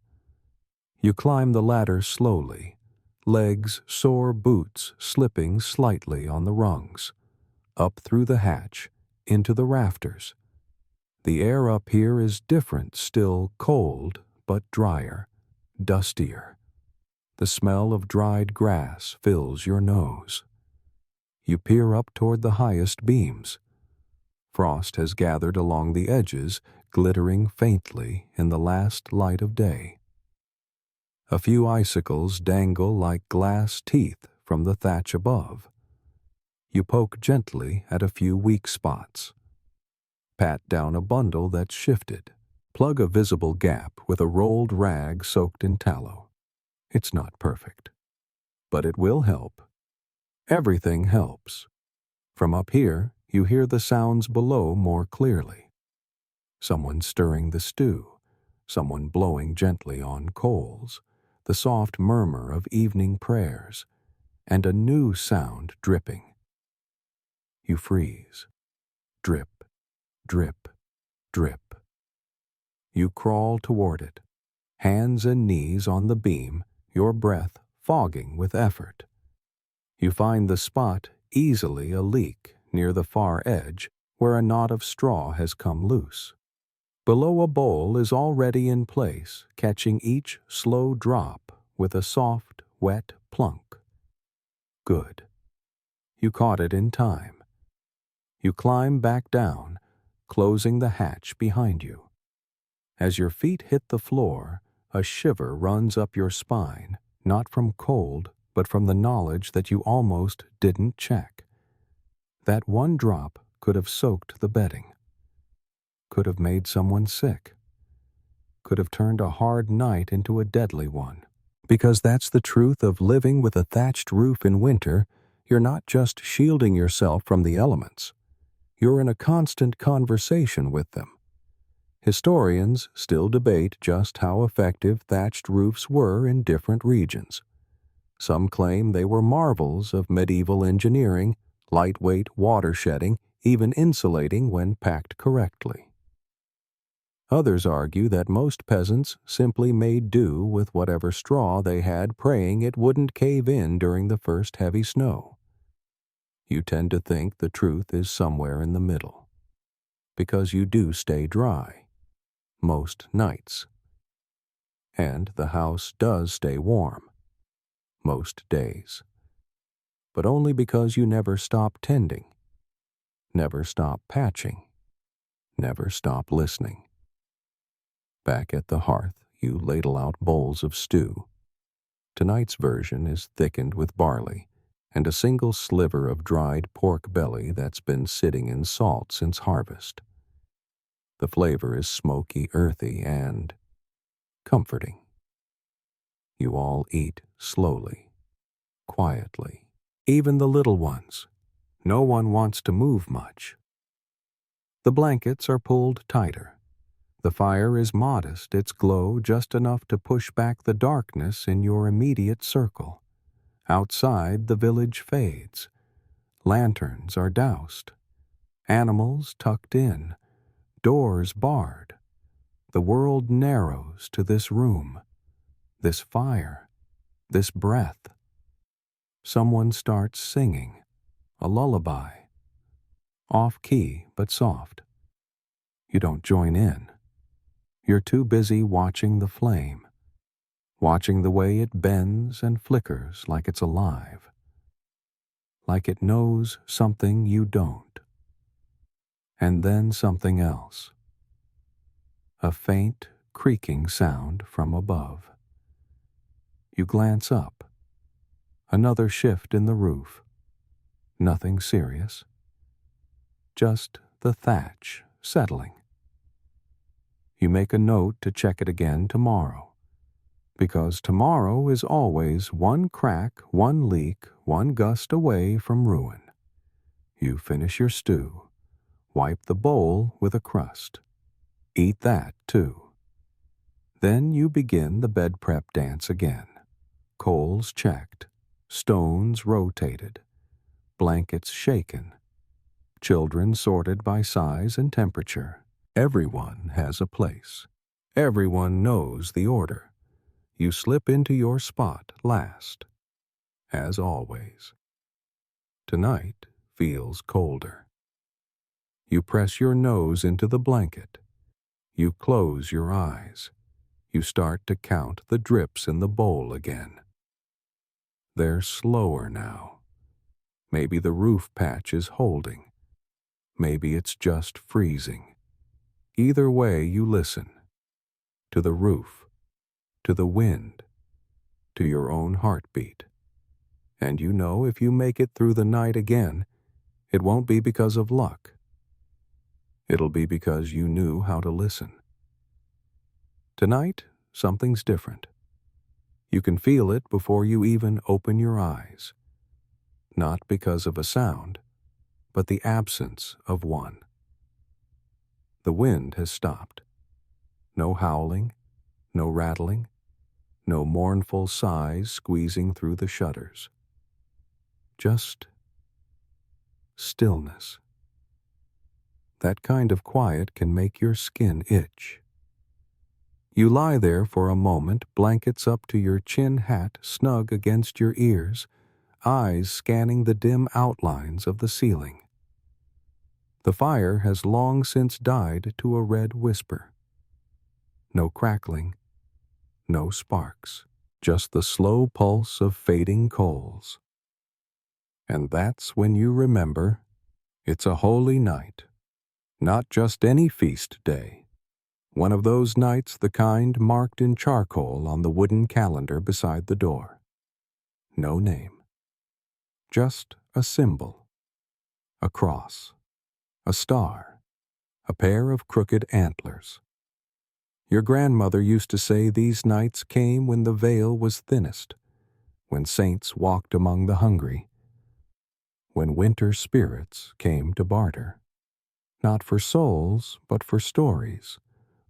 You climb the ladder slowly, legs sore boots slipping slightly on the rungs, up through the hatch, into the rafters. The air up here is different, still cold, but drier, dustier. The smell of dried grass fills your nose. You peer up toward the highest beams. Frost has gathered along the edges, glittering faintly in the last light of day. A few icicles dangle like glass teeth from the thatch above. You poke gently at a few weak spots. Pat down a bundle that's shifted. Plug a visible gap with a rolled rag soaked in tallow. It's not perfect, but it will help. Everything helps. From up here, you hear the sounds below more clearly. Someone stirring the stew, someone blowing gently on coals, the soft murmur of evening prayers, and a new sound dripping. You freeze. Drip, drip, drip. You crawl toward it, hands and knees on the beam, your breath fogging with effort. You find the spot easily a leak near the far edge where a knot of straw has come loose. Below a bowl is already in place, catching each slow drop with a soft, wet plunk. Good. You caught it in time. You climb back down, closing the hatch behind you. As your feet hit the floor, a shiver runs up your spine, not from cold, but from the knowledge that you almost didn't check. That one drop could have soaked the bedding, could have made someone sick, could have turned a hard night into a deadly one. Because that's the truth of living with a thatched roof in winter. You're not just shielding yourself from the elements. You're in a constant conversation with them. Historians still debate just how effective thatched roofs were in different regions. Some claim they were marvels of medieval engineering, lightweight water shedding, even insulating when packed correctly. Others argue that most peasants simply made do with whatever straw they had, praying it wouldn't cave in during the first heavy snow. You tend to think the truth is somewhere in the middle, because you do stay dry, most nights. And the house does stay warm, most days. But only because you never stop tending, never stop patching, never stop listening. Back at the hearth, you ladle out bowls of stew. Tonight's version is thickened with barley and a single sliver of dried pork belly that's been sitting in salt since harvest. The flavor is smoky, earthy, and comforting. You all eat slowly, quietly, even the little ones. No one wants to move much. The blankets are pulled tighter. The fire is modest, its glow just enough to push back the darkness in your immediate circle. Outside, the village fades. Lanterns are doused. Animals tucked in. Doors barred. The world narrows to this room, this fire, this breath. Someone starts singing, a lullaby. Off-key but soft. You don't join in. You're too busy watching the flame, watching the way it bends and flickers like it's alive, like it knows something you don't. And then something else. A faint, creaking sound from above. You glance up. Another shift in the roof. Nothing serious. Just the thatch settling. You make a note to check it again tomorrow, because tomorrow is always one crack, one leak, one gust away from ruin. You finish your stew, wipe the bowl with a crust. Eat that, too. Then you begin the bed prep dance again. Coals checked, stones rotated, blankets shaken, children sorted by size and temperature. Everyone has a place. Everyone knows the order. You slip into your spot last, as always. Tonight feels colder. You press your nose into the blanket. You close your eyes. You start to count the drips in the bowl again. They're slower now. Maybe the roof patch is holding. Maybe it's just freezing. Either way, you listen. To the roof, to the wind, to your own heartbeat. And you know if you make it through the night again, it won't be because of luck. It'll be because you knew how to listen. Tonight, something's different. You can feel it before you even open your eyes. Not because of a sound, but the absence of one. The wind has stopped. No howling, no rattling, no mournful sighs squeezing through the shutters. Just stillness. That kind of quiet can make your skin itch. You lie there for a moment, blankets up to your chin hat snug against your ears, eyes scanning the dim outlines of the ceiling. The fire has long since died to a red whisper. No crackling, no sparks, just the slow pulse of fading coals. And that's when you remember it's a holy night, not just any feast day. One of those nights, the kind marked in charcoal on the wooden calendar beside the door. No name. Just a symbol. A cross. A star. A pair of crooked antlers. Your grandmother used to say these nights came when the veil was thinnest, when saints walked among the hungry, when winter spirits came to barter. Not for souls, but for stories.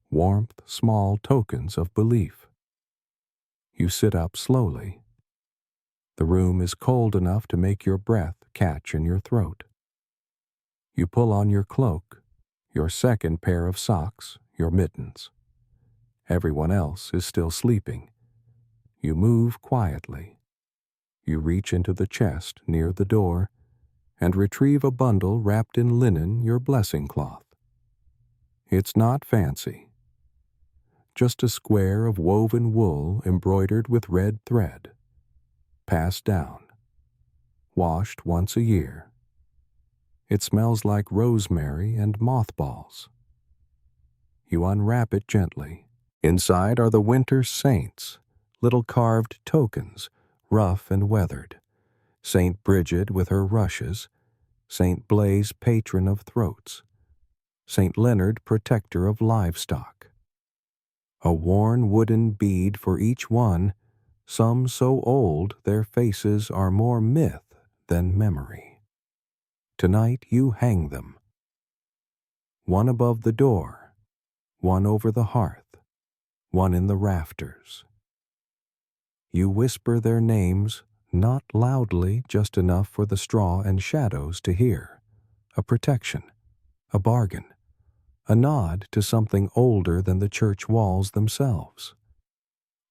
Warmth, small tokens of belief. You sit up slowly. The room is cold enough to make your breath catch in your throat. You pull on your cloak, your second pair of socks, your mittens. Everyone else is still sleeping. You move quietly. You reach into the chest near the door and retrieve a bundle wrapped in linen, your blessing cloth. It's not fancy. Just a square of woven wool embroidered with red thread. Passed down. Washed once a year. It smells like rosemary and mothballs. You unwrap it gently. Inside are the winter saints, little carved tokens, rough and weathered. Saint Bridget with her rushes, Saint Blaise patron of throats, Saint Leonard protector of livestock. A worn wooden bead for each one, some so old their faces are more myth than memory. Tonight you hang them. One above the door, one over the hearth, one in the rafters. You whisper their names, not loudly, just enough for the straw and shadows to hear. A protection, a bargain, a nod to something older than the church walls themselves.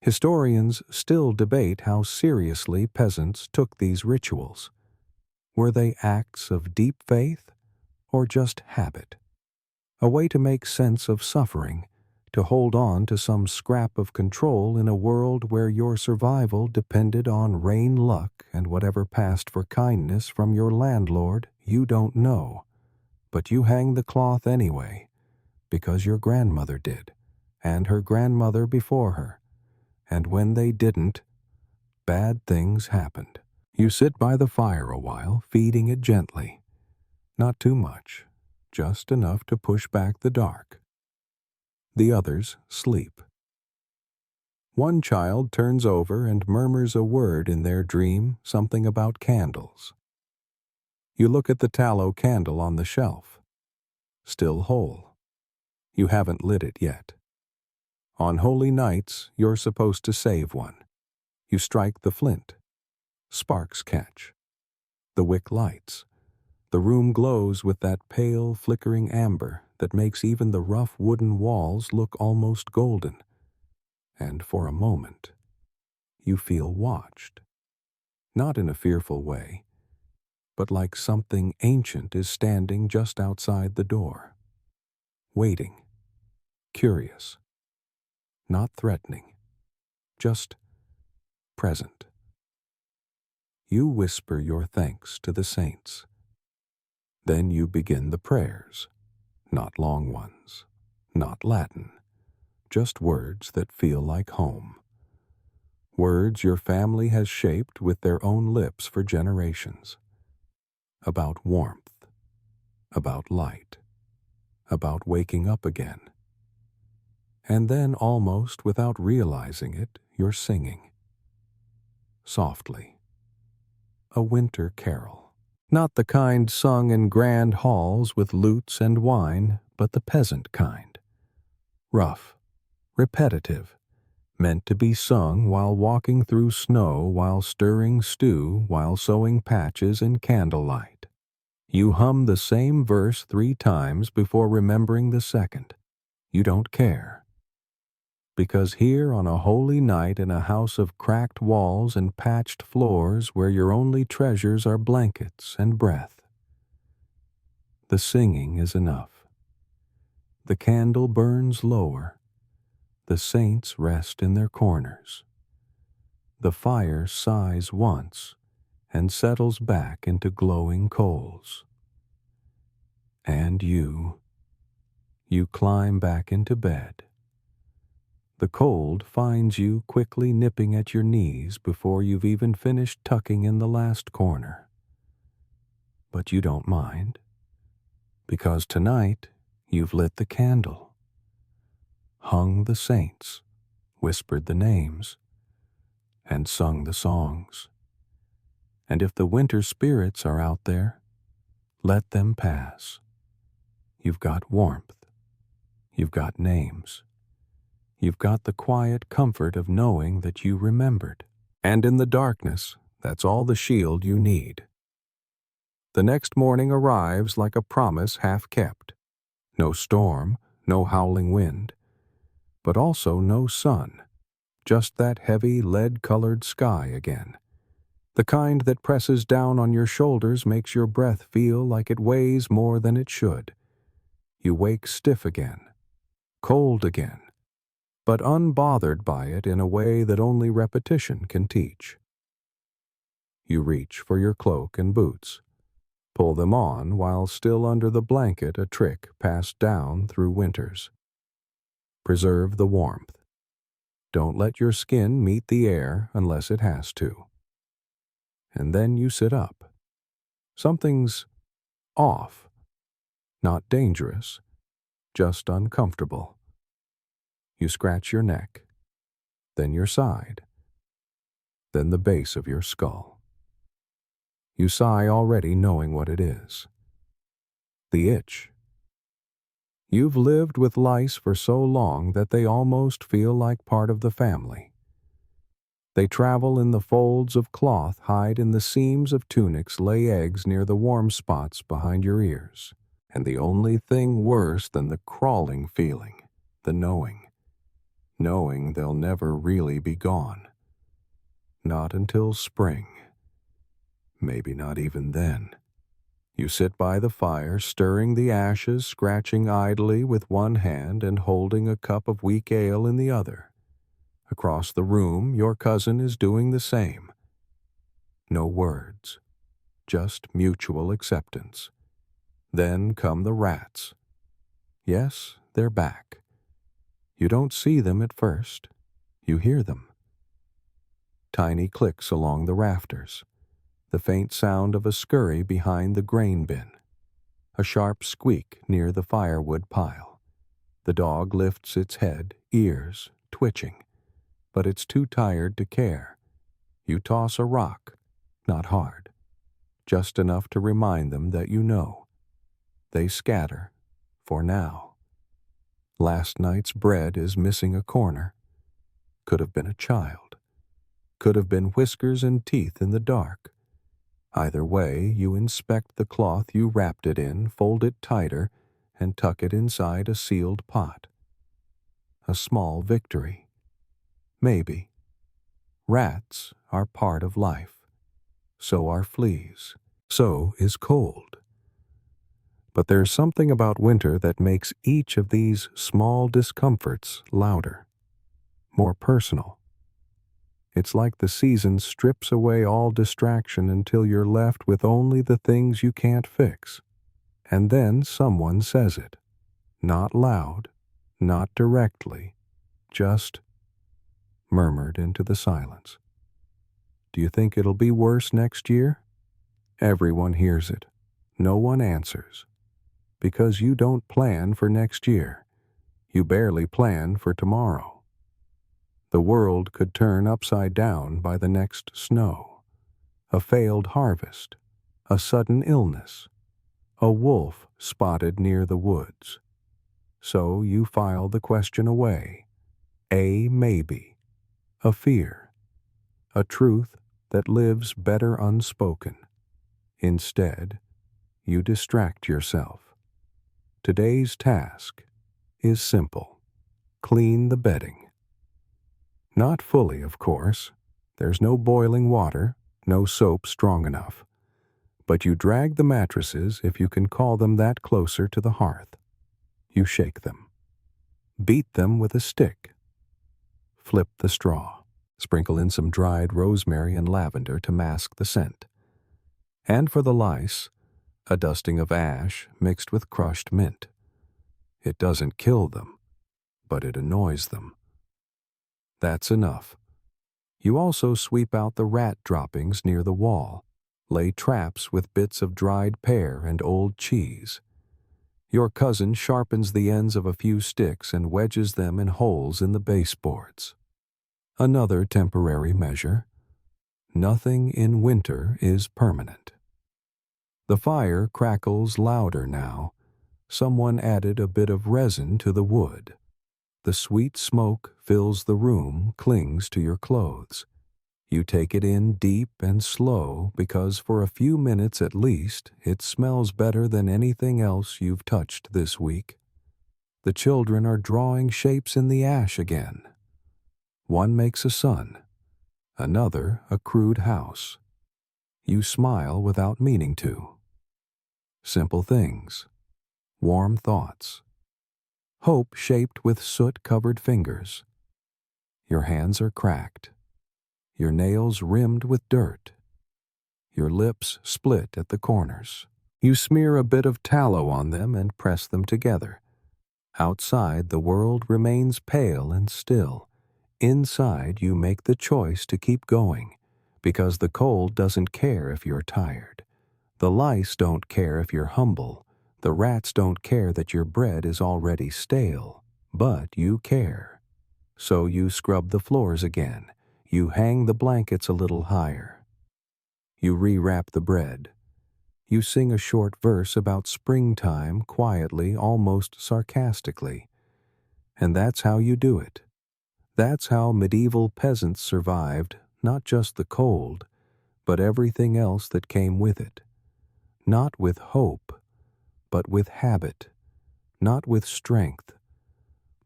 Historians still debate how seriously peasants took these rituals. Were they acts of deep faith or just habit? A way to make sense of suffering, to hold on to some scrap of control in a world where your survival depended on rain luck and whatever passed for kindness from your landlord you don't know. But you hang the cloth anyway, because your grandmother did, and her grandmother before her. And when they didn't, bad things happened. You sit by the fire a while, feeding it gently. Not too much, just enough to push back the dark. The others sleep. One child turns over and murmurs a word in their dream, something about candles. You look at the tallow candle on the shelf. Still whole. You haven't lit it yet. On holy nights, you're supposed to save one. You strike the flint. Sparks catch. The wick lights. The room glows with that pale, flickering amber that makes even the rough wooden walls look almost golden. And for a moment, you feel watched. Not in a fearful way, but like something ancient is standing just outside the door. Waiting. Curious. Not threatening. Just present. You whisper your thanks to the saints. Then you begin the prayers. Not long ones. Not Latin. Just words that feel like home. Words your family has shaped with their own lips for generations. About warmth. About light. About waking up again. And then, almost without realizing it, you're singing. Softly. A winter carol. Not the kind sung in grand halls with lutes and wine, but the peasant kind. Rough. Repetitive. Meant to be sung while walking through snow, while stirring stew, while sewing patches in candlelight. You hum the same verse 3 times before remembering the second. You don't care. Because here on a holy night in a house of cracked walls and patched floors where your only treasures are blankets and breath, the singing is enough. The candle burns lower. The saints rest in their corners. The fire sighs once and settles back into glowing coals. And you climb back into bed. The cold finds you quickly nipping at your knees before you've even finished tucking in the last corner. But you don't mind, because tonight you've lit the candle, hung the saints, whispered the names, and sung the songs. And if the winter spirits are out there, let them pass. You've got warmth. You've got names. You've got the quiet comfort of knowing that you remembered. And in the darkness, that's all the shield you need. The next morning arrives like a promise half kept. No storm, no howling wind, but also no sun. Just that heavy lead-colored sky again. The kind that presses down on your shoulders makes your breath feel like it weighs more than it should. You wake stiff again, cold again, but unbothered by it in a way that only repetition can teach. You reach for your cloak and boots, pull them on while still under the blanket, a trick passed down through winters. Preserve the warmth. Don't let your skin meet the air unless it has to. And then you sit up. Something's off. Not dangerous, just uncomfortable. You scratch your neck, then your side, then the base of your skull. You sigh already knowing what it is. The itch. You've lived with lice for so long that they almost feel like part of the family. They travel in the folds of cloth, hide in the seams of tunics, lay eggs near the warm spots behind your ears. And the only thing worse than the crawling feeling, the knowing they'll never really be gone. Not until spring. Maybe not even then. You sit by the fire, stirring the ashes, scratching idly with one hand and holding a cup of weak ale in the other. Across the room, your cousin is doing the same. No words, just mutual acceptance. Then come the rats. Yes, they're back. You don't see them at first. You hear them. Tiny clicks along the rafters. The faint sound of a scurry behind the grain bin. A sharp squeak near the firewood pile. The dog lifts its head, ears twitching, but it's too tired to care. You toss a rock, not hard, just enough to remind them that you know. They scatter, for now. Last night's bread is missing a corner. Could have been a child. Could have been whiskers and teeth in the dark. Either way, you inspect the cloth you wrapped it in, fold it tighter, and tuck it inside a sealed pot. A small victory. Maybe. Rats are part of life. So are fleas. So is cold. But there's something about winter that makes each of these small discomforts louder, more personal. It's like the season strips away all distraction until you're left with only the things you can't fix. And then someone says it. Not loud, not directly, just murmured into the silence. Do you think it'll be worse next year? Everyone hears it. No one answers. Because you don't plan for next year. You barely plan for tomorrow. The world could turn upside down by the next snow. A failed harvest. A sudden illness. A wolf spotted near the woods. So you file the question away. A maybe. A fear. A truth that lives better unspoken. Instead, you distract yourself. Today's task is simple. Clean the bedding. Not fully, of course. There's no boiling water, no soap strong enough. But you drag the mattresses, if you can call them that, closer to the hearth. You shake them. Beat them with a stick. Flip the straw. Sprinkle in some dried rosemary and lavender to mask the scent. And for the lice, a dusting of ash mixed with crushed mint. It doesn't kill them, but it annoys them. That's enough. You also sweep out the rat droppings near the wall. Lay traps with bits of dried pear and old cheese. Your cousin sharpens the ends of a few sticks and wedges them in holes in the baseboards. Another temporary measure. Nothing in winter is permanent. The fire crackles louder now. Someone added a bit of resin to the wood. The sweet smoke fills the room, clings to your clothes. You take it in deep and slow because for a few minutes at least it smells better than anything else you've touched this week. The children are drawing shapes in the ash again. One makes a sun, another a crude house. You smile without meaning to. Simple things, warm thoughts, hope shaped with soot-covered fingers. Your hands are cracked, your nails rimmed with dirt, your lips split at the corners. You smear a bit of tallow on them and press them together. Outside, the world remains pale and still. Inside, you make the choice to keep going, because the cold doesn't care if you're tired. The lice don't care if you're humble. The rats don't care that your bread is already stale. But you care. So you scrub the floors again. You hang the blankets a little higher. You rewrap the bread. You sing a short verse about springtime quietly, almost sarcastically. And that's how you do it. That's how medieval peasants survived not just the cold, but everything else that came with it. Not with hope, but with habit. Not with strength,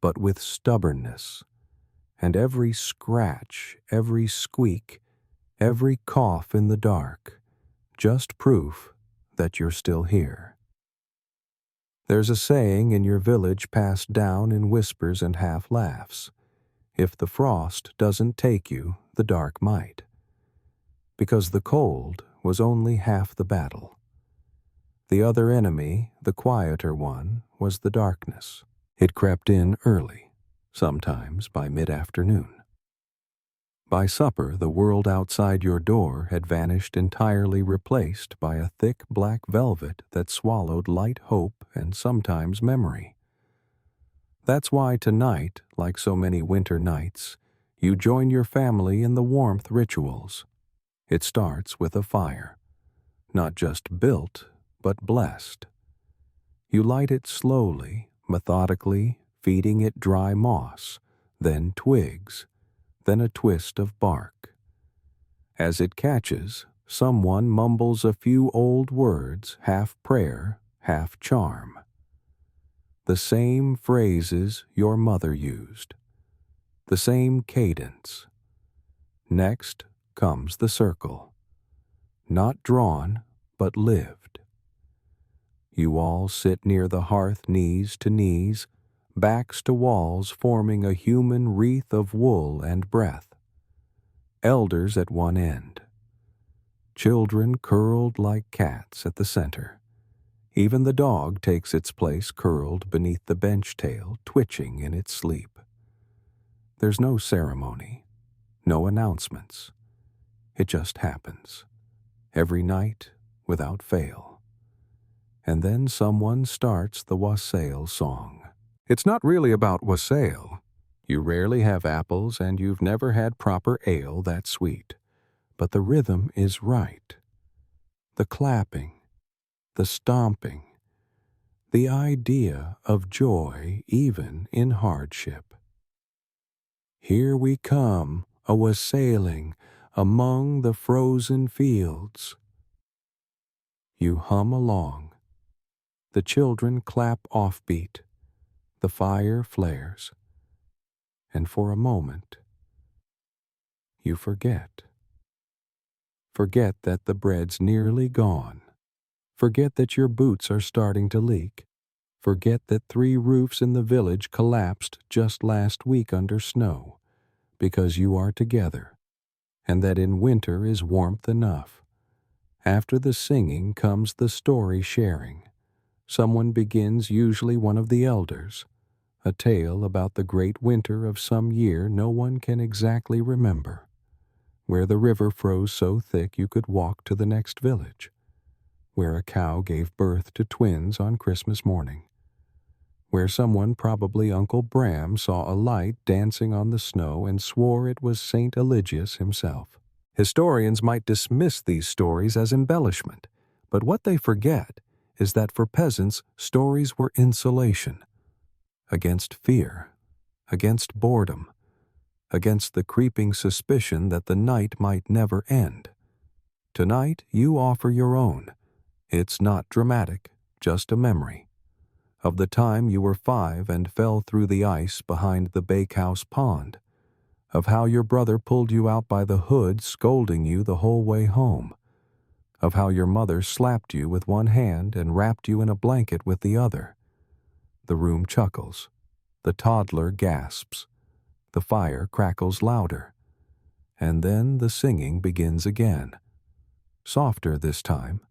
but with stubbornness. And every scratch, every squeak, every cough in the dark, just proof that you're still here. There's a saying in your village passed down in whispers and half laughs. If the frost doesn't take you, the dark might. Because the cold was only half the battle. The other enemy, the quieter one, was the darkness. It crept in early, sometimes by mid-afternoon. By supper, the world outside your door had vanished entirely, replaced by a thick black velvet that swallowed light hope and sometimes memory. That's why tonight, like so many winter nights, you join your family in the warmth rituals. It starts with a fire, not just built, but blessed. You light it slowly, methodically, feeding it dry moss, then twigs, then a twist of bark. As it catches, someone mumbles a few old words, half prayer, half charm. The same phrases your mother used, the same cadence. Next comes the circle, not drawn, but lived. You all sit near the hearth, knees to knees, backs to walls, forming a human wreath of wool and breath. Elders at one end. Children curled like cats at the center. Even the dog takes its place curled beneath the bench tail, twitching in its sleep. There's no ceremony, no announcements. It just happens. Every night, without fail. And then someone starts the wassail song. It's not really about wassail. You rarely have apples and you've never had proper ale that sweet. But the rhythm is right. The clapping, the stomping, the idea of joy even in hardship. Here we come, a wassailing among the frozen fields. You hum along. The children clap offbeat. The fire flares. And for a moment, You forget. Forget that the bread's nearly gone. Forget that your boots are starting to leak. Forget that 3 roofs in the village collapsed just last week under snow, because you are together, and that in winter is warmth enough. After the singing comes the story sharing. Someone begins, usually one of the elders, a tale about the great winter of some year no one can exactly remember, where the river froze so thick you could walk to the next village, where a cow gave birth to twins on Christmas morning, where someone, probably Uncle Bram, saw a light dancing on the snow and swore it was St. Eligius himself. Historians might dismiss these stories as embellishment, but what they forget is that for peasants, stories were insulation against fear, against boredom, against the creeping suspicion that the night might never end. Tonight, you offer your own. It's not dramatic, just a memory of the time you were 5 and fell through the ice behind the bakehouse pond, of how your brother pulled you out by the hood, scolding you the whole way home, of how your mother slapped you with one hand and wrapped you in a blanket with the other. The room chuckles. The toddler gasps. The fire crackles louder. And then the singing begins again. Softer this time,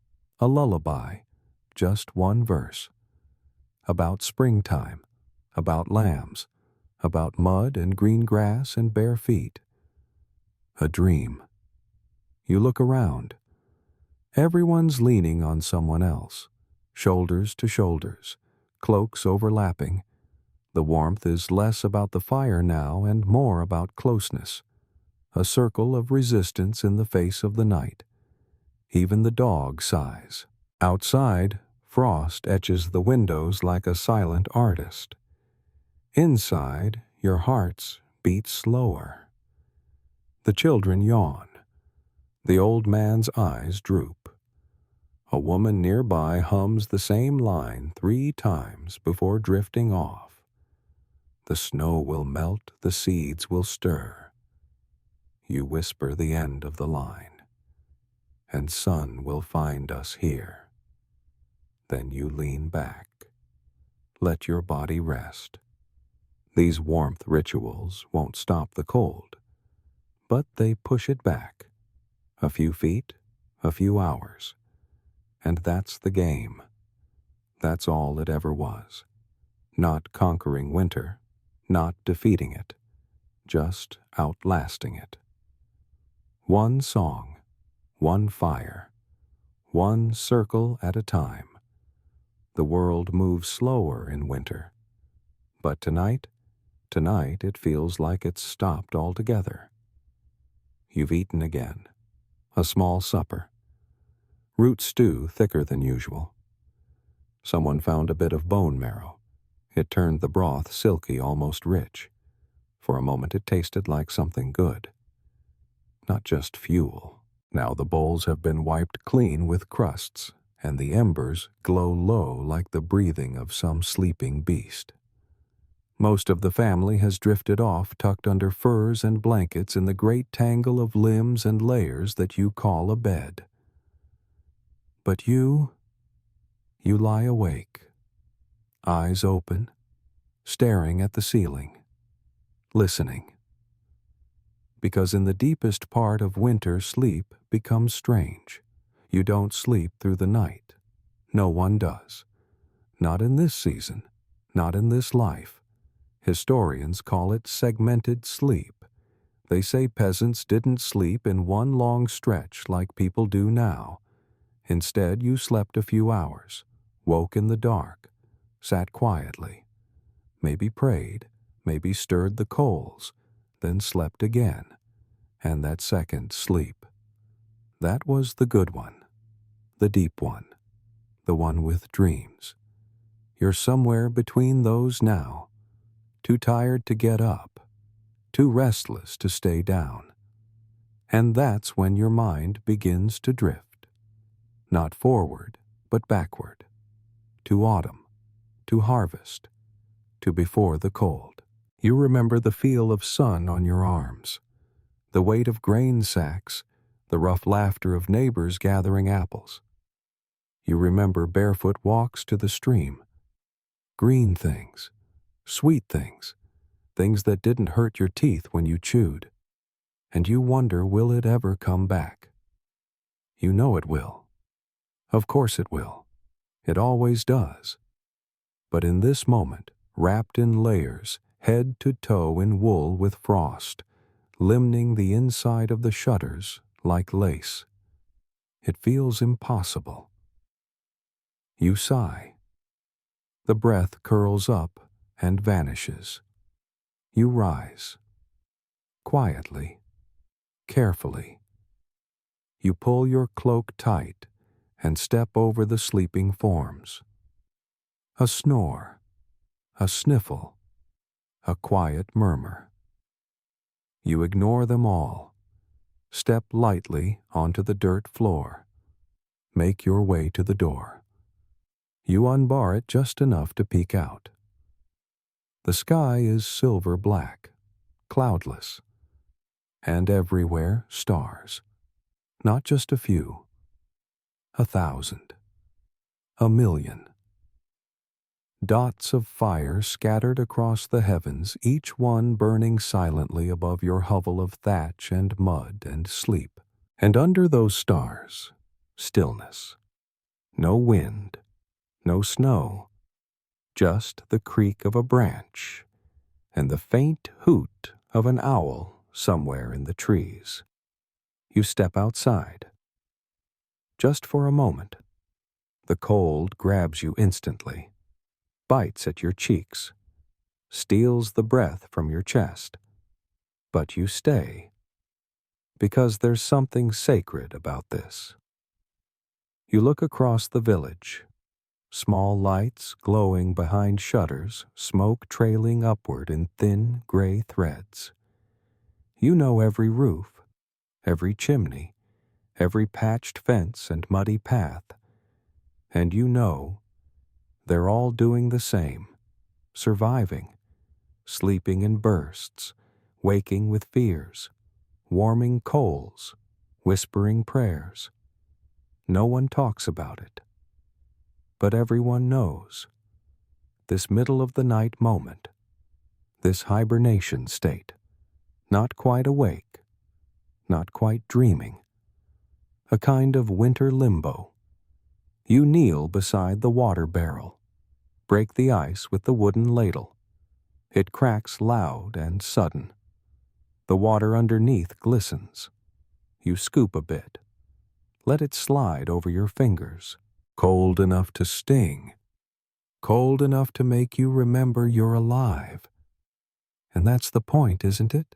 a lullaby, just one verse. About springtime, about lambs, about mud and green grass and bare feet. A dream. You look around. Everyone's leaning on someone else, shoulders to shoulders, cloaks overlapping. The warmth is less about the fire now and more about closeness, a circle of resistance in the face of the night. Even the dog sighs. Outside, frost etches the windows like a silent artist. Inside, your hearts beat slower. The children yawn. The old man's eyes droop. A woman nearby hums the same line 3 times before drifting off. The snow will melt, the seeds will stir. You whisper the end of the line. And sun will find us here. Then you lean back. Let your body rest. These warmth rituals won't stop the cold, but they push it back. A few feet, a few hours. And that's the game. That's all it ever was. Not conquering winter, not defeating it, just outlasting it. One song, one fire, one circle at a time. The world moves slower in winter. But tonight it feels like it's stopped altogether. You've eaten again. A small supper. Root stew thicker than usual. Someone found a bit of bone marrow. It turned the broth silky, almost rich. For a moment it tasted like something good. Not just fuel. Now the bowls have been wiped clean with crusts, and the embers glow low like the breathing of some sleeping beast. Most of the family has drifted off, tucked under furs and blankets in the great tangle of limbs and layers that you call a bed. But you lie awake, eyes open, staring at the ceiling, listening. Because in the deepest part of winter, sleep becomes strange. You don't sleep through the night. No one does. Not in this season, not in this life. Historians call it segmented sleep. They say peasants didn't sleep in one long stretch like people do now. Instead, you slept a few hours, woke in the dark, sat quietly, maybe prayed, maybe stirred the coals, then slept again. And that second sleep, that was the good one, the deep one, the one with dreams. You're somewhere between those now, too tired to get up, too restless to stay down. And that's when your mind begins to drift, not forward, but backward, to autumn, to harvest, to before the cold. You remember the feel of sun on your arms, the weight of grain sacks, the rough laughter of neighbors gathering apples. You remember barefoot walks to the stream, green things, sweet things, things that didn't hurt your teeth when you chewed, and you wonder, will it ever come back? You know it will. Of course it will. It always does. But in this moment, wrapped in layers, head to toe in wool with frost, limning the inside of the shutters like lace, it feels impossible. You sigh. The breath curls up and vanishes. You rise. Quietly, carefully. You pull your cloak tight and step over the sleeping forms. A snore, a sniffle, a quiet murmur. You ignore them all. Step lightly onto the dirt floor. Make your way to the door. You unbar it just enough to peek out. The sky is silver black, cloudless, and everywhere stars. Not just a few, 1,000, 1,000,000. Dots of fire scattered across the heavens, each one burning silently above your hovel of thatch and mud and sleep. And under those stars, stillness. No wind, no snow, just the creak of a branch and the faint hoot of an owl somewhere in the trees. You step outside. Just for a moment. The cold grabs you instantly, bites at your cheeks, steals the breath from your chest. But you stay, because there's something sacred about this. You look across the village, small lights glowing behind shutters, smoke trailing upward in thin gray threads. You know every roof, every chimney, every patched fence and muddy path, and you know they're all doing the same, surviving, sleeping in bursts, waking with fears, warming coals, whispering prayers. No one talks about it, but everyone knows. This middle-of-the-night moment, this hibernation state, not quite awake, not quite dreaming, a kind of winter limbo. You kneel beside the water barrel, break the ice with the wooden ladle. It cracks loud and sudden. The water underneath glistens. You scoop a bit. Let it slide over your fingers, cold enough to sting, cold enough to make you remember you're alive. And that's the point, isn't it?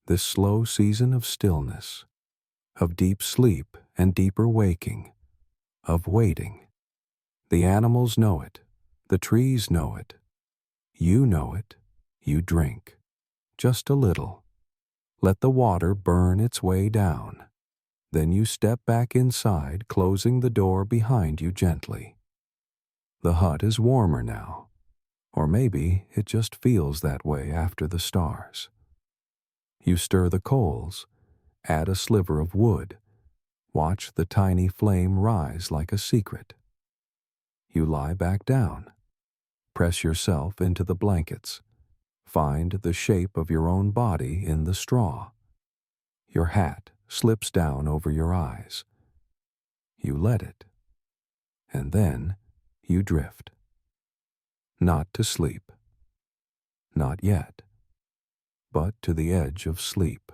This slow season of stillness, of deep sleep and deeper waking, of waiting. The animals know it. The trees know it. You know it. You drink. Just a little. Let the water burn its way down. Then you step back inside, closing the door behind you gently. The hut is warmer now. Or maybe it just feels that way after the stars. You stir the coals, add a sliver of wood, watch the tiny flame rise like a secret. You lie back down, press yourself into the blankets, find the shape of your own body in the straw. Your hat slips down over your eyes. You let it, and then you drift. Not to sleep, not yet, but to the edge of sleep,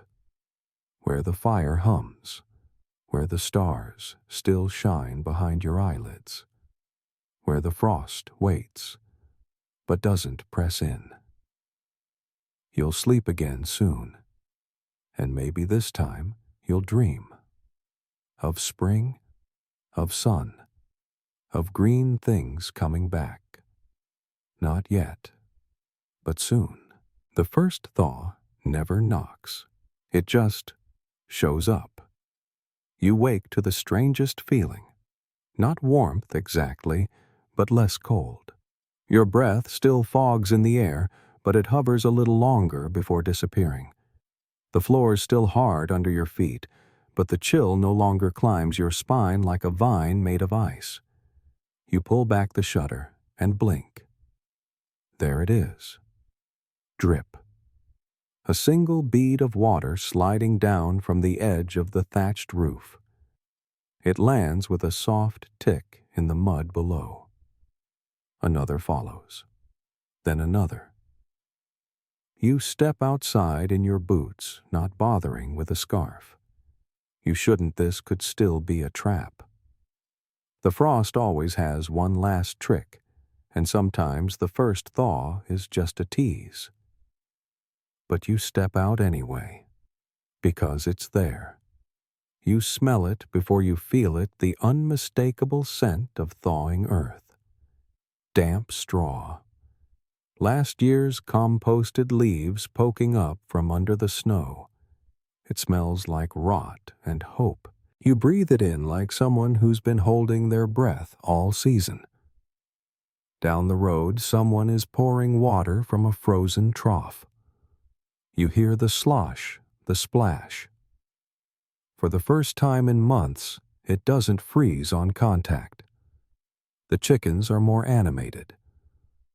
where the fire hums, where the stars still shine behind your eyelids, where the frost waits, but doesn't press in. You'll sleep again soon, and maybe this time you'll dream of spring, of sun, of green things coming back. Not yet, but soon. The first thaw never knocks. It just shows up. You wake to the strangest feeling. Not warmth exactly, but less cold. Your breath still fogs in the air, but it hovers a little longer before disappearing. The floor is still hard under your feet, but the chill no longer climbs your spine like a vine made of ice. You pull back the shutter and blink. There it is. Drip. A single bead of water sliding down from the edge of the thatched roof. It lands with a soft tick in the mud below. Another follows. Then another. You step outside in your boots, not bothering with a scarf. You shouldn't. This could still be a trap. The frost always has one last trick, and sometimes the first thaw is just a tease. But you step out anyway, because it's there. You smell it before you feel it, the unmistakable scent of thawing earth. Damp straw. Last year's composted leaves poking up from under the snow. It smells like rot and hope. You breathe it in like someone who's been holding their breath all season. Down the road, someone is pouring water from a frozen trough. You hear the slosh, the splash. For the first time in months, it doesn't freeze on contact. The chickens are more animated,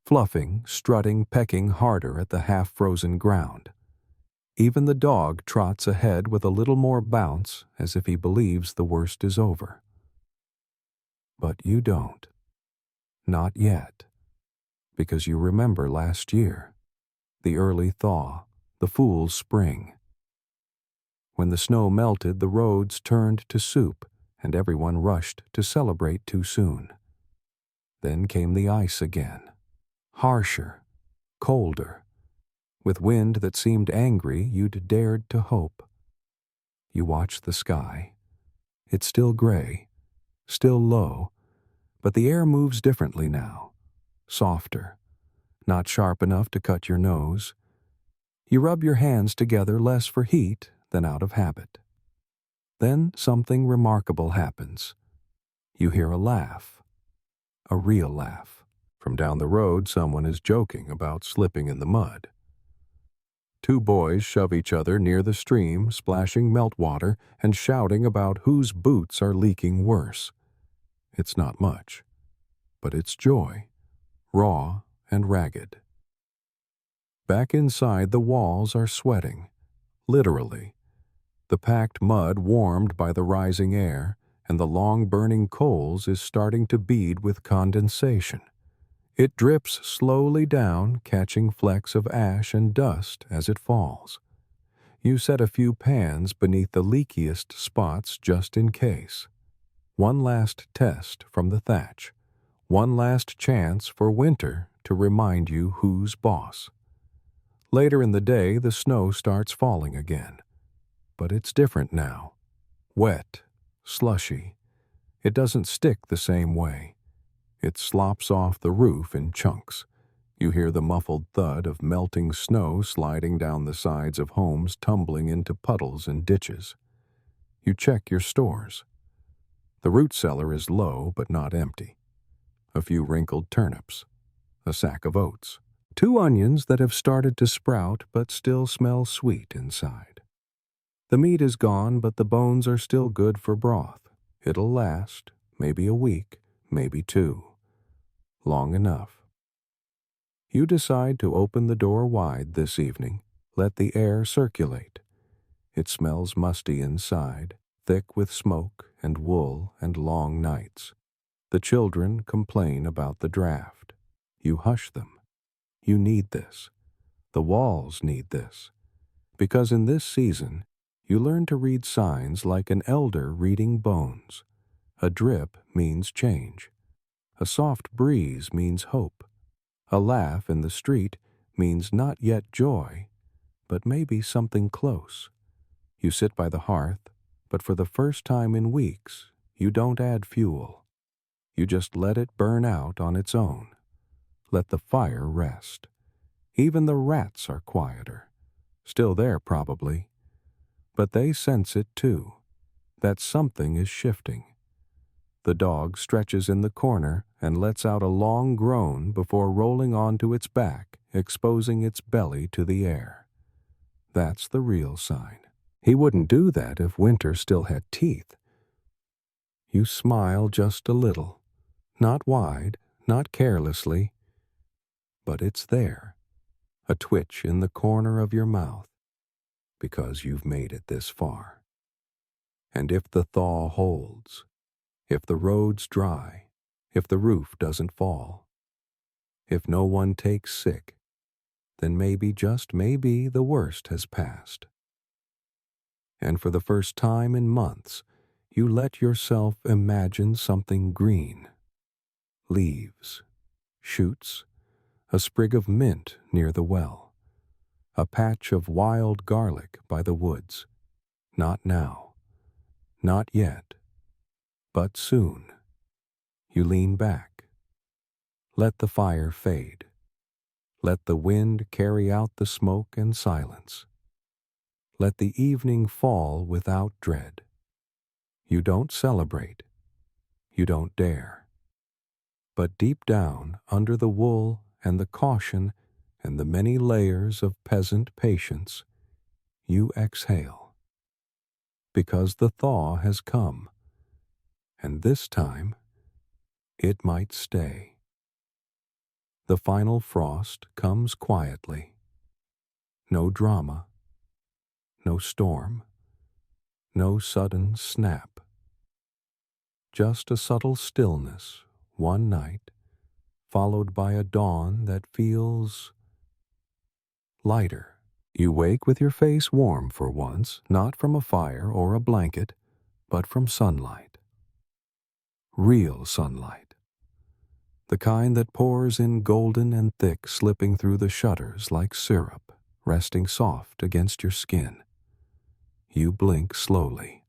fluffing, strutting, pecking harder at the half-frozen ground. Even the dog trots ahead with a little more bounce, as if he believes the worst is over. But you don't. Not yet. Because you remember last year, the early thaw, the fool's spring. When the snow melted, the roads turned to soup, and everyone rushed to celebrate too soon. Then came the ice again, harsher, colder, with wind that seemed angry you'd dared to hope. You watch the sky. It's still gray, still low, but the air moves differently now, softer, not sharp enough to cut your nose. You rub your hands together less for heat than out of habit. Then something remarkable happens. You hear a laugh, a real laugh. From down the road, someone is joking about slipping in the mud. Two boys shove each other near the stream, splashing meltwater and shouting about whose boots are leaking worse. It's not much, but it's joy, raw and ragged. Back inside, the walls are sweating, literally. The packed mud warmed by the rising air, and the long burning coals is starting to bead with condensation. It drips slowly down, catching flecks of ash and dust as it falls. You set a few pans beneath the leakiest spots just in case. One last test from the thatch. One last chance for winter to remind you who's boss. Later in the day, the snow starts falling again. But it's different now. Wet, slushy. It doesn't stick the same way. It slops off the roof in chunks. You hear the muffled thud of melting snow sliding down the sides of homes, tumbling into puddles and ditches. You check your stores. The root cellar is low but not empty. A few wrinkled turnips. A sack of oats. 2 onions that have started to sprout but still smell sweet inside. The meat is gone, but the bones are still good for broth. It'll last, maybe a week, maybe 2. Long enough. You decide to open the door wide this evening. Let the air circulate. It smells musty inside, thick with smoke and wool and long nights. The children complain about the draft. You hush them. You need this. The walls need this. Because in this season, you learn to read signs like an elder reading bones. A drip means change. A soft breeze means hope. A laugh in the street means not yet joy, but maybe something close. You sit by the hearth, but for the first time in weeks, you don't add fuel. You just let it burn out on its own. Let the fire rest. Even the rats are quieter. Still there, probably. But they sense it, too, that something is shifting. The dog stretches in the corner and lets out a long groan before rolling onto its back, exposing its belly to the air. That's the real sign. He wouldn't do that if winter still had teeth. You smile just a little, not wide, not carelessly, but it's there, a twitch in the corner of your mouth, because you've made it this far. And if the thaw holds, if the road's dry, if the roof doesn't fall, if no one takes sick, then maybe, just maybe, the worst has passed. And for the first time in months, you let yourself imagine something green. Leaves, shoots, a sprig of mint near the well, a patch of wild garlic by the woods. Not now, not yet, but soon. You lean back. Let the fire fade. Let the wind carry out the smoke and silence. Let the evening fall without dread. You don't celebrate. You don't dare. But deep down, under the wool and the caution and the many layers of peasant patience, you exhale. Because the thaw has come, and this time it might stay. The final frost comes quietly. No drama, no storm, no sudden snap. Just a subtle stillness, one night, followed by a dawn that feels lighter. You wake with your face warm for once, not from a fire or a blanket, but from sunlight. Real sunlight. The kind that pours in golden and thick, slipping through the shutters like syrup, resting soft against your skin. You blink slowly.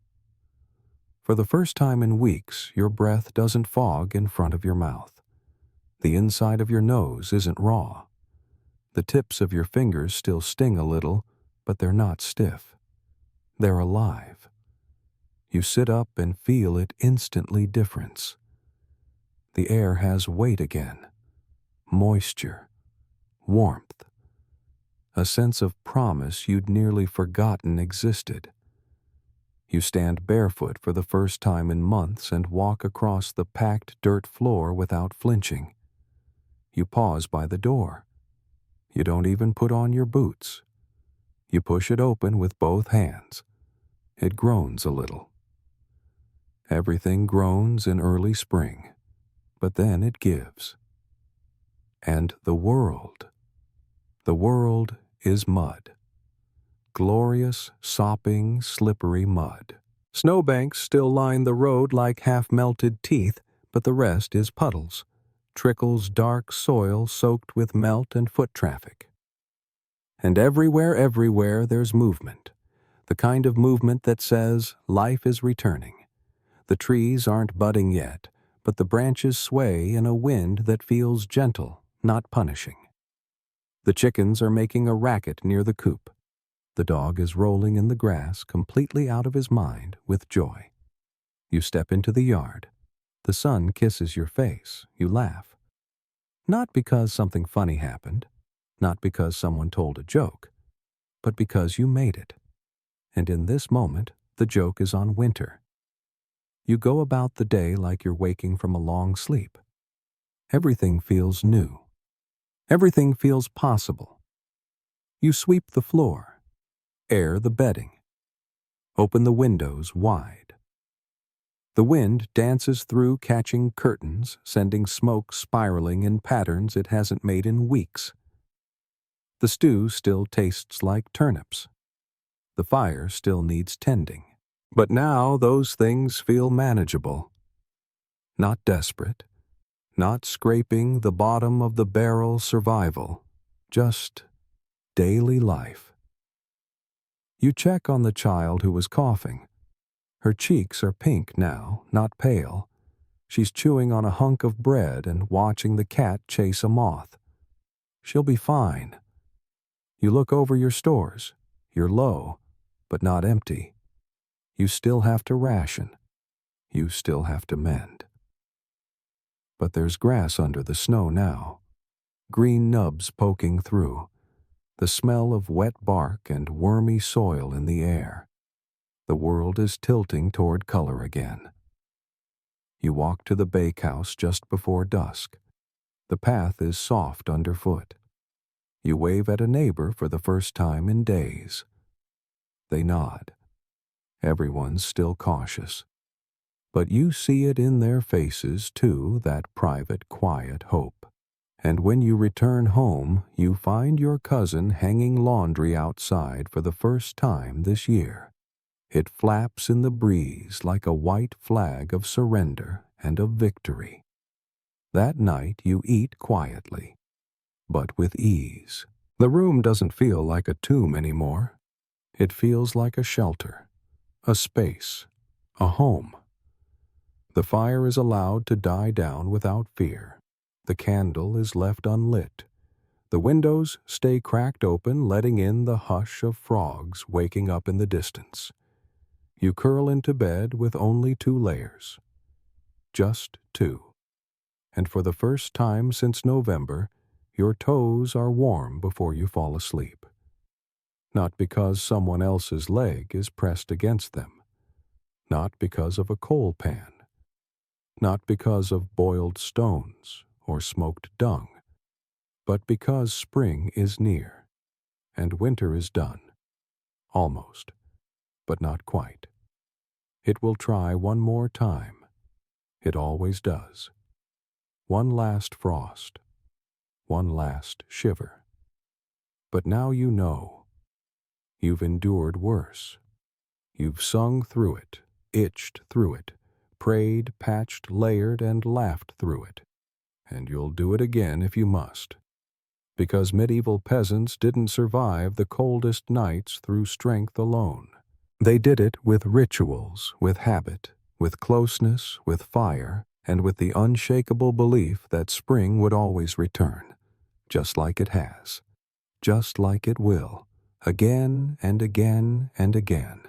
For the first time in weeks, your breath doesn't fog in front of your mouth. The inside of your nose isn't raw. The tips of your fingers still sting a little, but they're not stiff. They're alive. You sit up and feel it instantly difference. The air has weight again, moisture, warmth, a sense of promise you'd nearly forgotten existed. You stand barefoot for the first time in months and walk across the packed dirt floor without flinching. You pause by the door. You don't even put on your boots. You push it open with both hands. It groans a little. Everything groans in early spring, but then it gives. And the world is mud. Glorious, sopping, slippery mud. Snowbanks still line the road like half-melted teeth, but the rest is puddles, trickles dark soil soaked with melt and foot traffic. And everywhere there's movement, the kind of movement that says life is returning. The trees aren't budding yet, but the branches sway in a wind that feels gentle, not punishing. The chickens are making a racket near the coop. The dog is rolling in the grass, completely out of his mind with joy. You step into the yard. The sun kisses your face. You laugh. Not because something funny happened, not because someone told a joke, but because you made it. And in this moment, the joke is on winter. You go about the day like you're waking from a long sleep. Everything feels new. Everything feels possible. You sweep the floor. Air the bedding. Open the windows wide. The wind dances through catching curtains, sending smoke spiraling in patterns it hasn't made in weeks. The stew still tastes like turnips. The fire still needs tending. But now those things feel manageable. Not desperate. Not scraping the bottom of the barrel survival. Just daily life. You check on the child who was coughing. Her cheeks are pink now, not pale. She's chewing on a hunk of bread and watching the cat chase a moth. She'll be fine. You look over your stores. You're low, but not empty. You still have to ration. You still have to mend. But there's grass under the snow now. Green nubs poking through. the smell of wet bark and wormy soil in the air. The world is tilting toward color again. You walk to the bakehouse just before dusk. The path is soft underfoot. You wave at a neighbor for the first time in days. They nod. Everyone's still cautious. But you see it in their faces, too, that private, quiet hope. And when you return home, you find your cousin hanging laundry outside for the first time this year. It flaps in the breeze like a white flag of surrender and of victory. That night you eat quietly, but with ease. The room doesn't feel like a tomb anymore. It feels like a shelter, a space, a home. The fire is allowed to die down without fear. The candle is left unlit. The windows stay cracked open, letting in the hush of frogs waking up in the distance. You curl into bed with only 2 layers. Just 2. And for the first time since November, your toes are warm before you fall asleep. Not because someone else's leg is pressed against them. Not because of a coal pan. Not because of boiled stones or smoked dung, but because spring is near, and winter is done. Almost, but not quite. It will try one more time. It always does. One last frost. One last shiver. But now you know. You've endured worse. You've sung through it, itched through it, prayed, patched, layered, and laughed through it. And you'll do it again if you must. Because medieval peasants didn't survive the coldest nights through strength alone. They did it with rituals, with habit, with closeness, with fire, and with the unshakable belief that spring would always return, just like it has, just like it will, again and again and again.